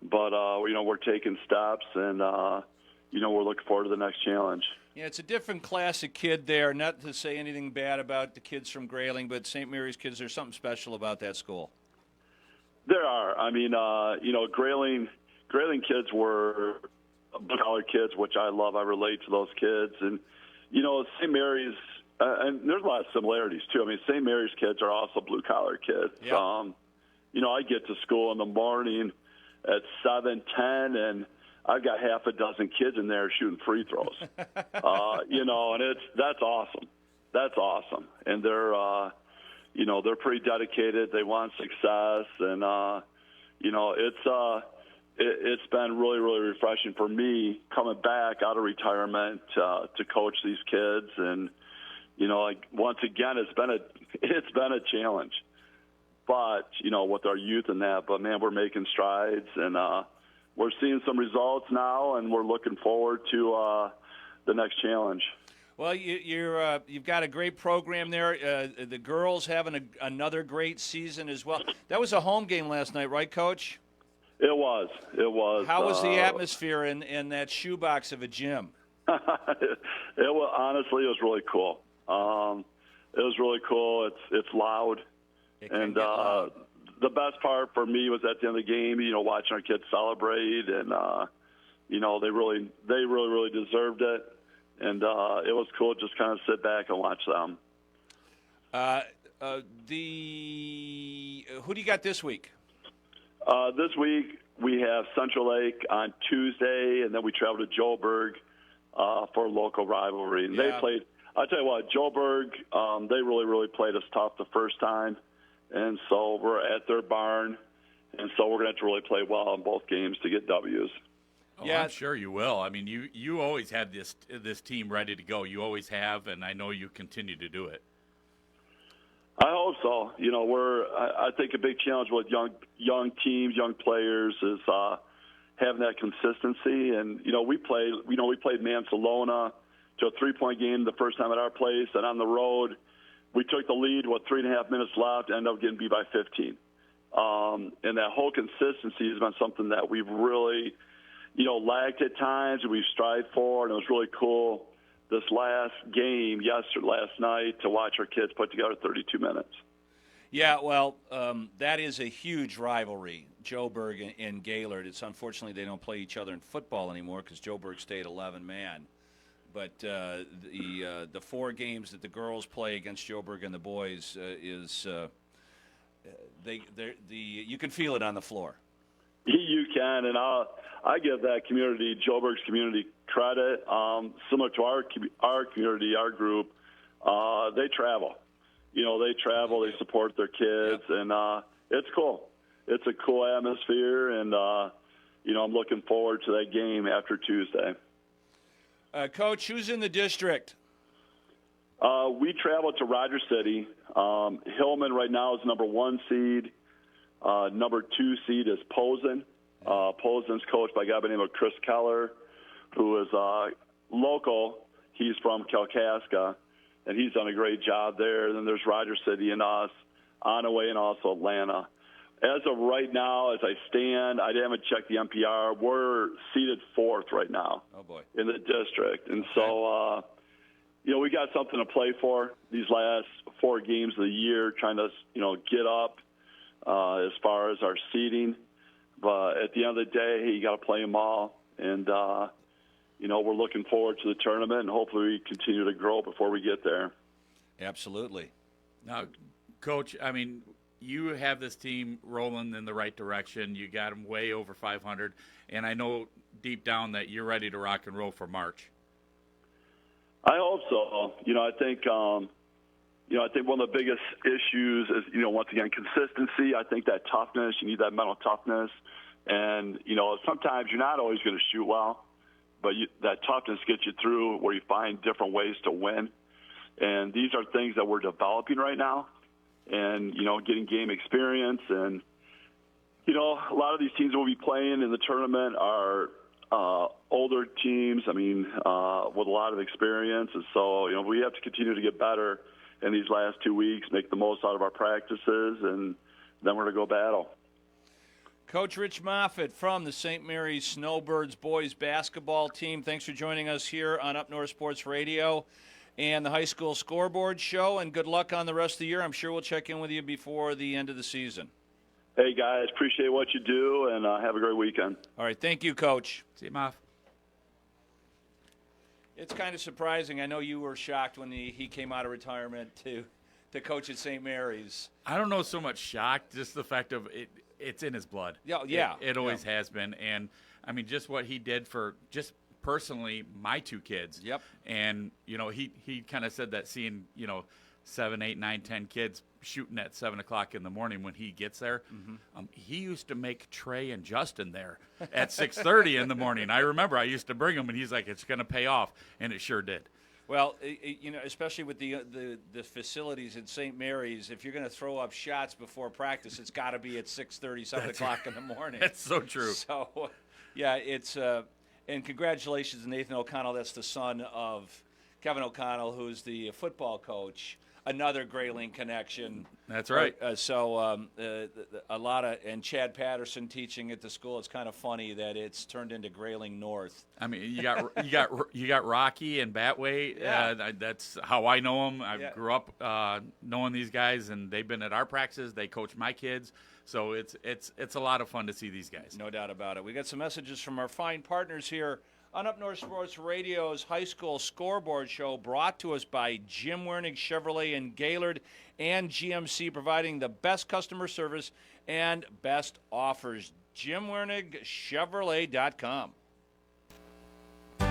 Speaker 18: but, we're taking steps, and, we're looking forward to the next challenge.
Speaker 6: Yeah, it's a different class of kid there. Not to say anything bad about the kids from Grayling, but St. Mary's kids, there's something special about that school.
Speaker 18: There are. I mean, Grayling kids were blue-collar kids, which I love. I relate to those kids. And, St. Mary's, and there's a lot of similarities, too. I mean, St. Mary's kids are also blue-collar kids.
Speaker 6: Yep.
Speaker 18: I get to school in the morning at 7:10, and I've got half a dozen kids in there shooting free throws. And that's awesome. That's awesome. And they're pretty dedicated. They want success, and it's been really, really refreshing for me coming back out of retirement to coach these kids. And once again, it's been a challenge. But with our youth and that, but man, we're making strides, and we're seeing some results now, and we're looking forward to the next challenge.
Speaker 6: Well, you've got a great program there. The girls having another great season as well. That was a home game last night, right, Coach?
Speaker 18: It was.
Speaker 6: How was the atmosphere in that shoebox of a gym?
Speaker 18: Honestly, it was really cool. It was really cool. It's loud. And loud. The best part for me was at the end of the game, watching our kids celebrate, and they really deserved it, and it was cool to just kind of sit back and watch them.
Speaker 6: Who do you got this week?
Speaker 18: This week we have Central Lake on Tuesday, and then we travel to Joburg for a local rivalry. And they played. I tell you what, Joburg, they really, really played us tough the first time. And so we're at their barn, and so we're going to have to really play well in both games to get W's.
Speaker 7: Oh, yeah, I'm sure you will. I mean, you always had this team ready to go. You always have, and I know you continue to do it.
Speaker 18: I hope so. I think a big challenge with young teams, young players is having that consistency. And we played Mansalona to a 3-point game the first time at our place, and on the road, we took the lead with 3.5 minutes left, ended up getting beat by 15. And that whole consistency has been something that we've really, lacked at times, and we've strived for, and it was really cool this last game, last night, to watch our kids put together 32 minutes.
Speaker 6: Yeah, well, that is a huge rivalry, Joburg and Gaylord. It's unfortunately they don't play each other in football anymore because Joburg stayed 11-man. But the 4 games that the girls play against Joburg and the boys you can feel it on the floor.
Speaker 18: You can, and I give that community, Joburg's community, credit. Similar to our community, our group, they travel. They travel, they support their kids, and it's cool. It's a cool atmosphere, and I'm looking forward to that game after Tuesday.
Speaker 6: Coach, who's in the district?
Speaker 18: We travel to Rogers City. Hillman right now is number 1 seed. Number 2 seed is Posen. Posen's coached by a guy by the name of Chris Keller, who is local. He's from Kalkaska, and he's done a great job there. Then there's Roger City and us, Onaway, and also Atlanta. As of right now, as I stand, I haven't checked the NPR. We're seated 4th right now.
Speaker 6: Oh, boy.
Speaker 18: In the district. And so, we got something to play for these last 4 games of the year, trying to, get up as far as our seeding. But at the end of the day, you got to play them all. And, we're looking forward to the tournament, and hopefully we continue to grow before we get there.
Speaker 6: Absolutely.
Speaker 7: Now, Coach, you have this team rolling in the right direction. You got them way over 500, and I know deep down that you're ready to rock and roll for March.
Speaker 18: I hope so. I think one of the biggest issues is, once again, consistency. I think that toughness, you need that mental toughness. And, sometimes you're not always going to shoot well, but that toughness gets you through where you find different ways to win. And these are things that we're developing right now. And, getting game experience. And, a lot of these teams we'll be playing in the tournament are older teams, with a lot of experience. And so, we have to continue to get better in these last 2 weeks, make the most out of our practices, and then we're going to go battle.
Speaker 6: Coach Rich Moffitt from the St. Mary's Snowbirds boys basketball team. Thanks for joining us here on Up North Sports Radio and the high school scoreboard show, and good luck on the rest of the year. I'm sure we'll check in with you before the end of the season.
Speaker 18: Hey, guys, appreciate what you do, and have a great weekend.
Speaker 6: All right, thank you, Coach.
Speaker 7: See you, Moff.
Speaker 6: It's kind of surprising. I know you were shocked when he came out of retirement to coach at St. Mary's.
Speaker 7: I don't know so much shocked, just the fact of it's in his blood.
Speaker 6: Yeah.
Speaker 7: It always has been. And, just what he did for just personally my 2 kids.
Speaker 6: Yep.
Speaker 7: And, he kind of said that seeing, 7, 8, 9, 10 kids shooting at 7 o'clock in the morning when he gets there. Mm-hmm. He used to make Trey and Justin there at 6:30 in the morning. I remember I used to bring them, and he's like, it's going to pay off. And it sure did.
Speaker 6: Well, especially with the facilities at St. Mary's, if you're going to throw up shots before practice, it's got to be at 6:30, 7 o'clock in the morning.
Speaker 7: That's so true.
Speaker 6: So, yeah, it's and congratulations to Nathan O'Connell. That's the son of Kevin O'Connell, who's the football coach. Another Grayling connection.
Speaker 7: That's right.
Speaker 6: A lot of, and Chad Patterson teaching at the school. It's kind of funny that it's turned into Grayling North.
Speaker 7: You got Rocky and Batway.
Speaker 6: Yeah.
Speaker 7: That's how I know them. I grew up knowing these guys, and they've been at our practices. They coach my kids, so it's a lot of fun to see these guys.
Speaker 6: No doubt about it. We got some messages from our fine partners here on Up North Sports Radio's high school scoreboard show, brought to us by Jim Wernig Chevrolet in Gaylord and GMC, providing the best customer service and best offers. JimWernigChevrolet.com.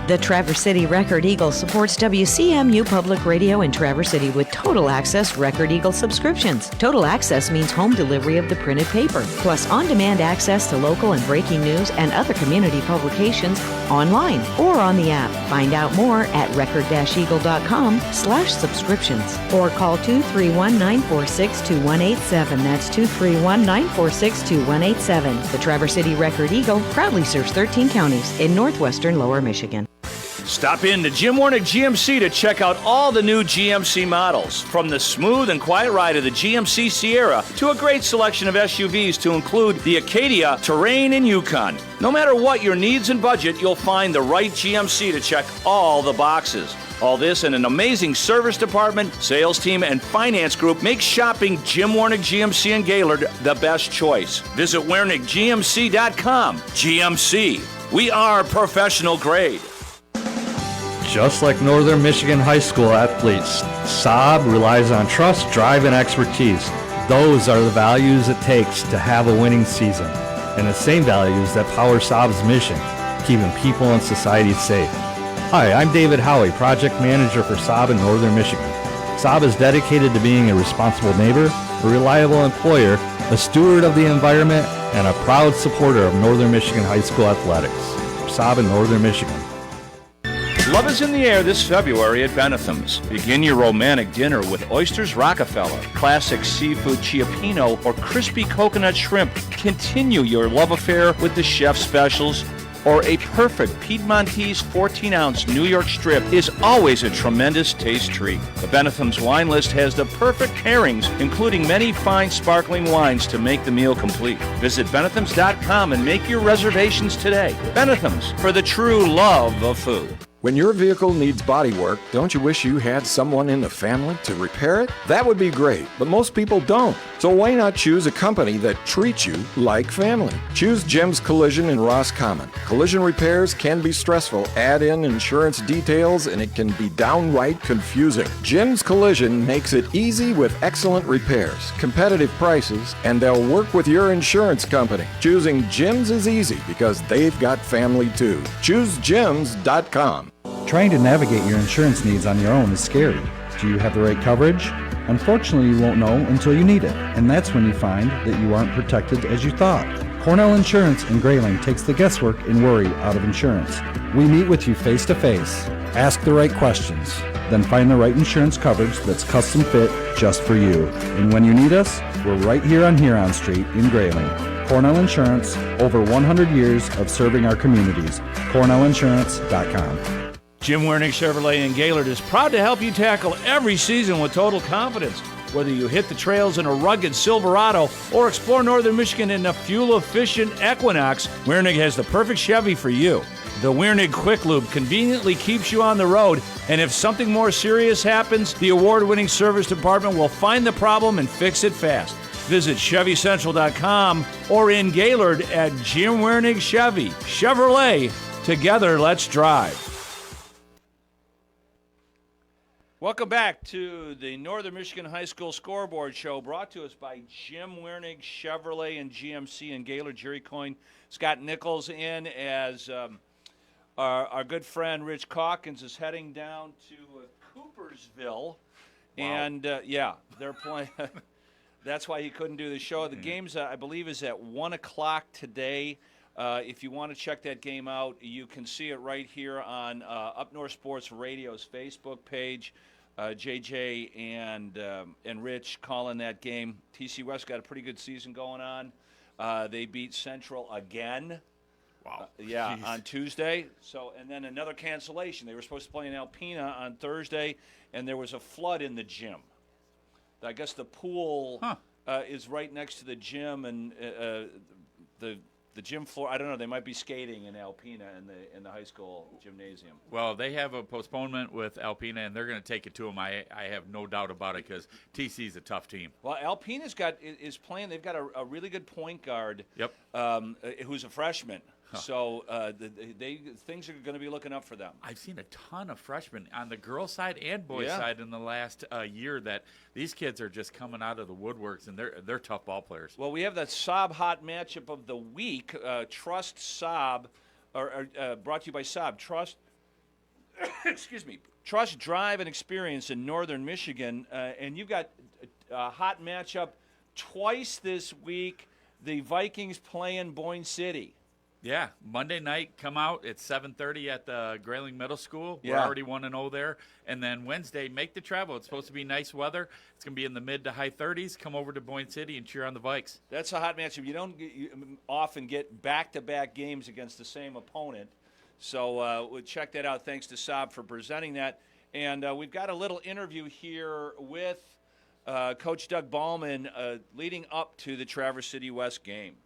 Speaker 5: The Traverse City Record Eagle supports WCMU Public Radio in Traverse City with Total Access Record Eagle subscriptions. Total Access means home delivery of the printed paper, plus on-demand access to local and breaking news and other community publications online or on the app. Find out more at record-eagle.com/subscriptions or call 231-946-2187. That's 231-946-2187. The Traverse City Record Eagle proudly serves 13 counties in northwestern Lower Michigan.
Speaker 16: Stop in to Jim Wernig GMC to check out all the new GMC models. From the smooth and quiet ride of the GMC Sierra to a great selection of SUVs to include the Acadia, Terrain, and Yukon. No matter what your needs and budget, you'll find the right GMC to check all the boxes. All this and an amazing service department, sales team, and finance group make shopping Jim Wernig GMC in Gaylord the best choice. Visit WernigGMC.com. GMC. We are professional grade.
Speaker 9: Just like Northern Michigan High School athletes, Saab relies on trust, drive, and expertise. Those are the values it takes to have a winning season, and the same values that power Saab's mission, keeping people and society safe. Hi, I'm David Howie, Project Manager for Saab in Northern Michigan. Saab is dedicated to being a responsible neighbor, a reliable employer, a steward of the environment, and a proud supporter of Northern Michigan High School athletics. Saab in Northern Michigan.
Speaker 16: Love is in the air this February at Benetham's. Begin your romantic dinner with oysters Rockefeller, classic seafood Chiappino, or crispy coconut shrimp. Continue your love affair with the chef specials
Speaker 6: or a perfect Piedmontese 14-ounce New York strip is always a tremendous taste treat. The Benetham's wine list has the perfect pairings, including many fine sparkling wines to make the meal complete. Visit Benethams.com and make your reservations today. Benethams, for the true love of food.
Speaker 19: When your vehicle needs body work, don't you wish you had someone in the family to repair it? That would be great, but most people don't. So why not choose a company that treats you like family? Choose Jim's Collision in Roscommon. Collision repairs can be stressful. Add in insurance details and it can be downright confusing. Jim's Collision makes it easy with excellent repairs, competitive prices, and they'll work with your insurance company. Choosing Jim's is easy because they've got family too. ChooseJims.com.
Speaker 9: Trying to navigate your insurance needs on your own is scary. Do you have the right coverage? Unfortunately, you won't know until you need it, and that's when you find that you aren't protected as you thought. Cornell Insurance in Grayling takes the guesswork and worry out of insurance. We meet with you face to face, ask the right questions, then find the right insurance coverage that's custom fit just for you. And when you need us, we're right here on Huron Street in Grayling. Cornell Insurance, over 100 years of serving our communities. CornellInsurance.com.
Speaker 6: Jim Wernick Chevrolet in Gaylord is proud to help you tackle every season with total confidence. Whether you hit the trails in a rugged Silverado or explore northern Michigan in a fuel-efficient Equinox, Wernick has the perfect Chevy for you. The Wernick Quick Lube conveniently keeps you on the road, and if something more serious happens, the award-winning service department will find the problem and fix it fast. Visit ChevyCentral.com or in Gaylord at Jim Wernick Chevy. Chevrolet, together let's drive. Welcome back to the Northern Michigan High School Scoreboard Show, brought to us by Jim Wernick Chevrolet and GMC in Gaylord. Jerry Coyne, Scott Nichols in as our good friend Rich Calkins is heading down to Coopersville. Wow. And, they're playing. That's why he couldn't do the show. The game's, I believe, is at 1 o'clock today. If you want to check that game out, you can see it right here on Up North Sports Radio's Facebook page. JJ and Rich calling that game. TC West got a pretty good season going on. They beat Central again.
Speaker 7: Wow.
Speaker 6: On Tuesday. So, and then another cancellation. They were supposed to play in Alpena on Thursday, and there was a flood in the gym. I guess the pool is right next to the gym, and the gym floor. I don't know. They might be skating in Alpena in the high school gymnasium.
Speaker 7: Well, they have a postponement with Alpena, and they're going to take it to them. I have no doubt about it because TC's a tough team.
Speaker 6: Well, Alpena's is playing. They've got a really good point guard.
Speaker 7: Yep.
Speaker 6: Who's a freshman. So things are going to be looking up for them.
Speaker 7: I've seen a ton of freshmen on the girls' side and boys' side in the last year that these kids are just coming out of the woodworks, and they're tough ball players.
Speaker 6: Well, we have that Saab hot matchup of the week. Trust Saab, or brought to you by Saab. Trust, excuse me, Trust Drive and Experience in Northern Michigan, and you've got a hot matchup twice this week. The Vikings playing Boyne City.
Speaker 7: Yeah, Monday night, come out. It's 7:30 at the Grayling Middle School. We're
Speaker 6: Yeah.
Speaker 7: already 1-0 there. And then Wednesday, make the travel. It's supposed to be nice weather. It's going to be in the mid to high 30s. Come over to Boyne City and cheer on the Vikes.
Speaker 6: That's a hot matchup. You often get back-to-back games against the same opponent. So we'll check that out. Thanks to Saab for presenting that. And we've got a little interview here with Coach Doug Ballman leading up to the Traverse City West game.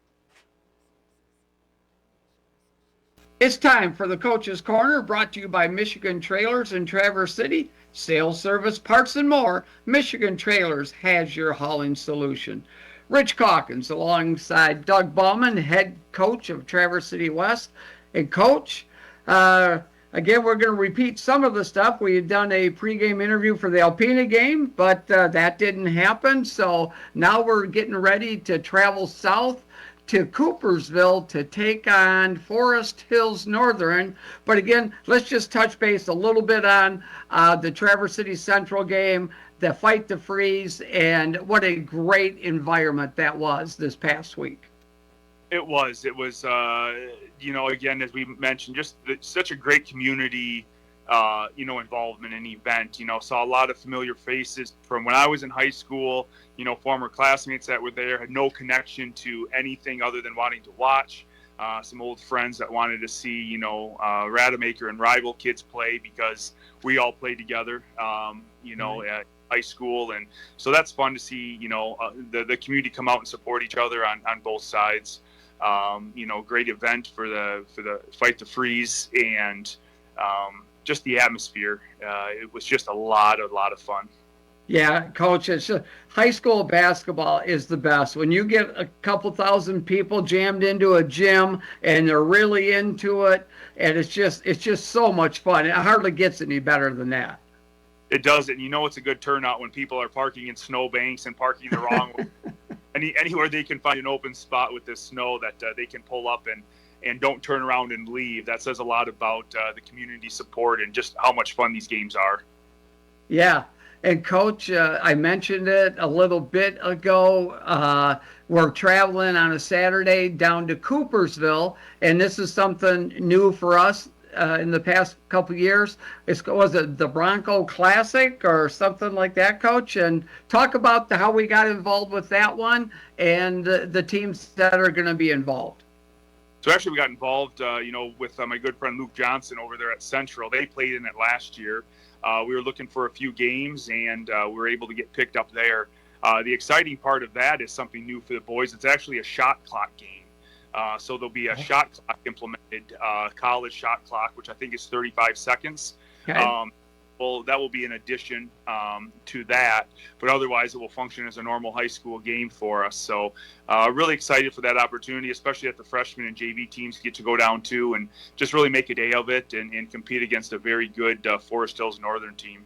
Speaker 20: It's time for the Coach's Corner, brought to you by Michigan Trailers in Traverse City. Sales, service, parts, and more. Michigan Trailers has your hauling solution. Rich Calkins alongside Doug Ballman, head coach of Traverse City West. And Coach, again, we're going to repeat some of the stuff. We had done a pregame interview for the Alpena game, but that didn't happen. So now we're getting ready to travel south to Coopersville to take on Forest Hills Northern. But again, let's just touch base a little bit on the Traverse City Central game, the Fight to Freeze, and what a great environment that was this past week.
Speaker 21: It was, again, as we mentioned, just such a great community, involvement in the event. Saw a lot of familiar faces from when I was in high school, former classmates that were there, had no connection to anything other than wanting to watch. some old friends that wanted to see, Rademacher and rival kids play because we all played together, at high school. And so that's fun to see, the community come out and support each other on both sides. Great event for the Fight the Freeze, and just the atmosphere. It was just a lot of fun.
Speaker 20: Yeah, Coach, it's just, high school basketball is the best. When you get a couple thousand people jammed into a gym and they're really into it, and it's just so much fun. It hardly gets any better than that.
Speaker 21: It does, and it's a good turnout when people are parking in snowbanks and parking the wrong way. Anywhere they can find an open spot with this snow that they can pull up and don't turn around and leave. That says a lot about the community support and just how much fun these games are.
Speaker 20: Yeah. And Coach, I mentioned it a little bit ago. We're traveling on a Saturday down to Coopersville, and this is something new for us in the past couple years. Was it the Bronco Classic or something like that, Coach? And talk about how we got involved with that one and the teams that are going to be involved.
Speaker 21: So actually, we got involved, with my good friend Luke Johnson over there at Central. They played in it last year. We were looking for a few games, and we were able to get picked up there. The exciting part of that is something new for the boys. It's actually a shot clock game. So there'll be a shot clock implemented, college shot clock, which I think is 35 seconds. Okay. That will be an addition to that, but otherwise it will function as a normal high school game for us. So really excited for that opportunity, especially at the freshman and JV teams get to go down to and just really make a day of it and compete against a very good Forest Hills Northern team.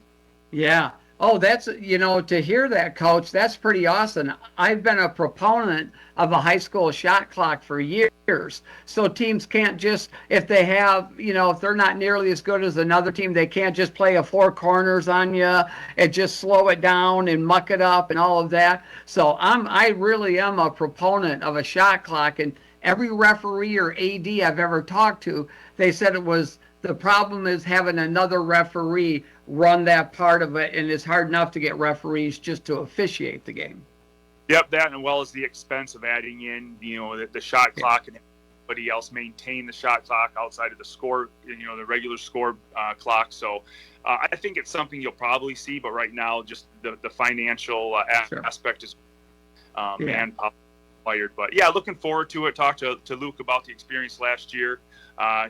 Speaker 20: Yeah. Oh, that's, to hear that, Coach, that's pretty awesome. I've been a proponent of a high school shot clock for years. So teams can't just, if they have, if they're not nearly as good as another team, they can't just play a four corners on you and just slow it down and muck it up and all of that. So I really am a proponent of a shot clock. And every referee or AD I've ever talked to, they said the problem is having another referee run that part of it, and it's hard enough to get referees just to officiate the game.
Speaker 21: Yep, that, and well as the expense of adding in, the shot clock and everybody else maintain the shot clock outside of the score, the regular score clock. So I think it's something you'll probably see, but right now just the financial aspect is manpower required. But yeah, looking forward to it. Talked to Luke about the experience last year.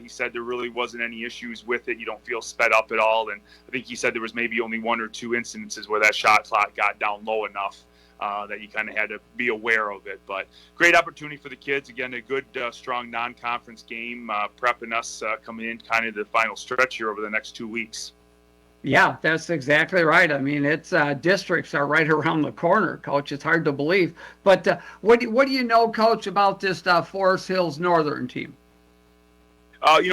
Speaker 21: He said there really wasn't any issues with it. You don't feel sped up at all. And I think he said there was maybe only one or two instances where that shot clock got down low enough that you kind of had to be aware of it. But great opportunity for the kids. Again, a good, strong non-conference game, prepping us coming in kind of the final stretch here over the next 2 weeks.
Speaker 20: Yeah, that's exactly right. I mean, it's districts are right around the corner, Coach. It's hard to believe. But what do you know, Coach, about this Forest Hills Northern team?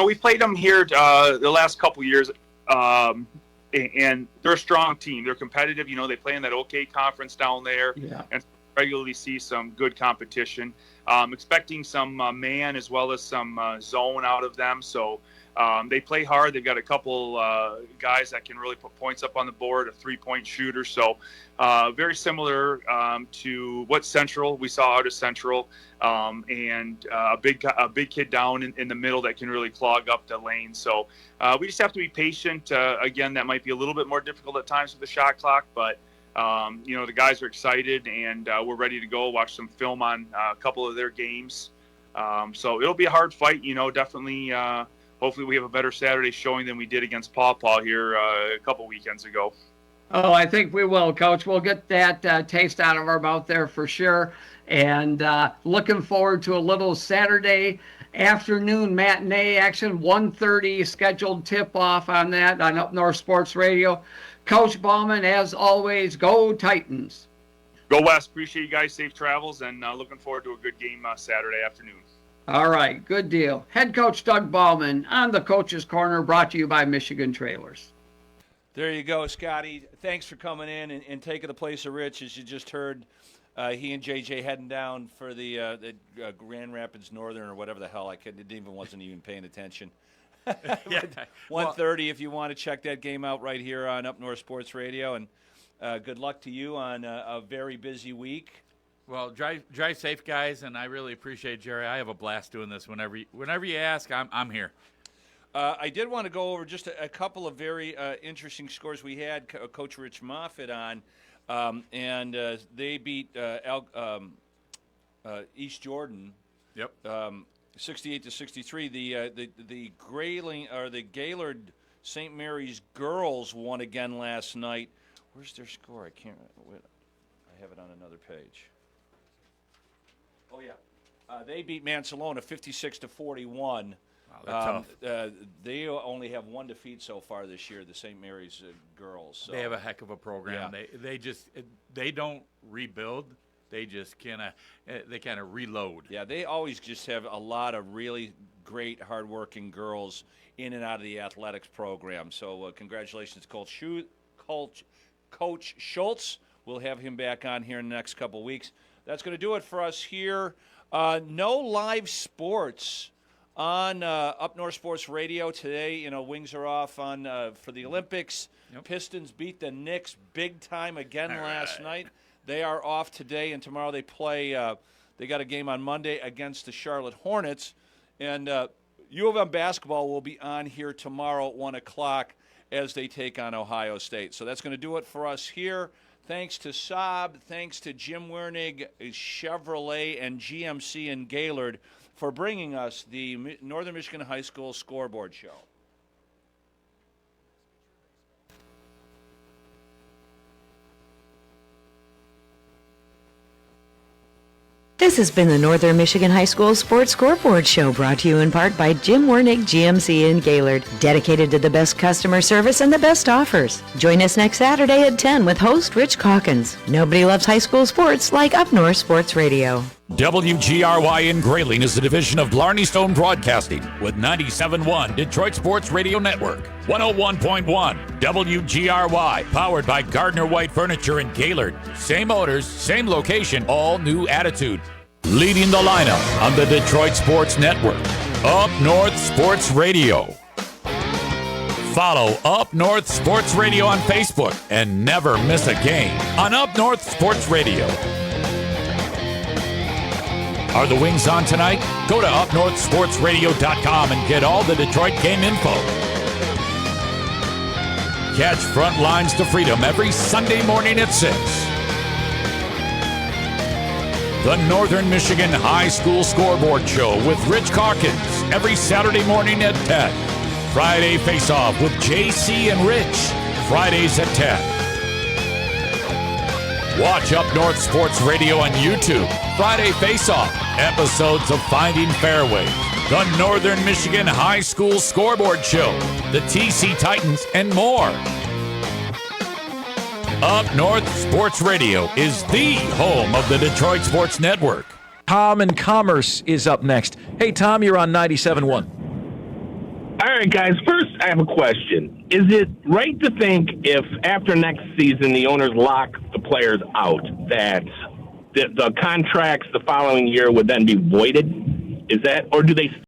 Speaker 21: We played them here the last couple years, and they're a strong team. They're competitive. They play in that OK conference down there, and regularly see some good competition. Expecting some man as well as some zone out of them. So they play hard. They've got a couple guys that can really put points up on the board, a three-point shooter. So very similar to what Central we saw out of Central, and a big kid down in the middle that can really clog up the lane. So we just have to be patient. Again, that might be a little bit more difficult at times with the shot clock, but the guys are excited and we're ready to go. Watch some film on a couple of their games. So it'll be a hard fight. Definitely. Hopefully we have a better Saturday showing than we did against Paw Paw here a couple weekends ago.
Speaker 20: Oh, I think we will, Coach. We'll get that taste out of our mouth there for sure. And looking forward to a little Saturday afternoon matinee action, 1:30 scheduled tip-off on that on Up North Sports Radio. Coach Bauman, as always, go Titans.
Speaker 21: Go West. Appreciate you guys. Safe travels, and looking forward to a good game Saturday afternoon.
Speaker 20: All right, good deal. Head coach Doug Bauman on the Coach's Corner, brought to you by Michigan Trailers.
Speaker 6: There you go, Scotty. Thanks for coming in and taking the place of Rich. As you just heard, he and JJ heading down for the Grand Rapids Northern or whatever the hell. Wasn't even paying attention. 1:30 if you want to check that game out right here on Up North Sports Radio. And good luck to you on a very busy week.
Speaker 7: Well, drive safe, guys, and I really appreciate Jerry. I have a blast doing this. Whenever you ask, I'm here.
Speaker 6: I did want to go over just a couple of very interesting scores. We had Coach Rich Moffitt on, and they beat East Jordan.
Speaker 7: Yep.
Speaker 6: 68-63. The Grayling or the Gaylord St. Mary's girls won again last night. Where's their score? I can't. Wait, I have it on another page. Oh yeah, they beat Mansalona 56-41.
Speaker 7: Wow, that's tough.
Speaker 6: They only have one defeat so far this year. The St. Mary's girls. So.
Speaker 7: They have a heck of a program.
Speaker 6: Yeah.
Speaker 7: They don't rebuild. They just kind of reload.
Speaker 6: Yeah, they always just have a lot of really great, hardworking girls in and out of the athletics program. So congratulations, Coach Schultz. We'll have him back on here in the next couple of weeks. That's going to do it for us here. No live sports on Up North Sports Radio today. Wings are off on for the Olympics. Yep. Pistons beat the Knicks big time again last night. They are off today, and tomorrow they play. They got a game on Monday against the Charlotte Hornets. And U of M basketball will be on here tomorrow at 1 o'clock as they take on Ohio State. So that's going to do it for us here. Thanks to Saab, thanks to Jim Wernig, Chevrolet, and GMC in Gaylord for bringing us the Northern Michigan High School Scoreboard Show.
Speaker 5: This has been the Northern Michigan High School Sports Scoreboard Show, brought to you in part by Jim Wernig, GMC in Gaylord, dedicated to the best customer service and the best offers. Join us next Saturday at 10 with host Rich Calkins. Nobody loves high school sports like Up North Sports Radio.
Speaker 4: WGRY in Grayling is a division of Blarney Stone Broadcasting with 97.1 Detroit Sports Radio Network, 101.1 WGRY, powered by Gardner White Furniture in Gaylord. Same owners, same location, all new attitude. Leading the lineup on the Detroit Sports Network, Up North Sports Radio. Follow Up North Sports Radio on Facebook and never miss a game on Up North Sports Radio. Are the Wings on tonight? Go to upnorthsportsradio.com and get all the Detroit game info. Catch Front Lines to Freedom every Sunday morning at 6. The Northern Michigan High School Scoreboard Show with Rich Calkins every Saturday morning at 10. Friday Face-Off with JC and Rich, Fridays at 10. Watch Up North Sports Radio on YouTube. Friday Face-Off, episodes of Finding Fairways, the Northern Michigan High School Scoreboard Show, the TC Titans, and more. Up North Sports Radio is the home of the Detroit Sports Network.
Speaker 2: Tom in Commerce is up next. Hey, Tom, you're on 97.1.
Speaker 22: All right, guys. First, I have a question. Is it right to think if after next season the owners lock the players out that the contracts the following year would then be voided? Is that, or do they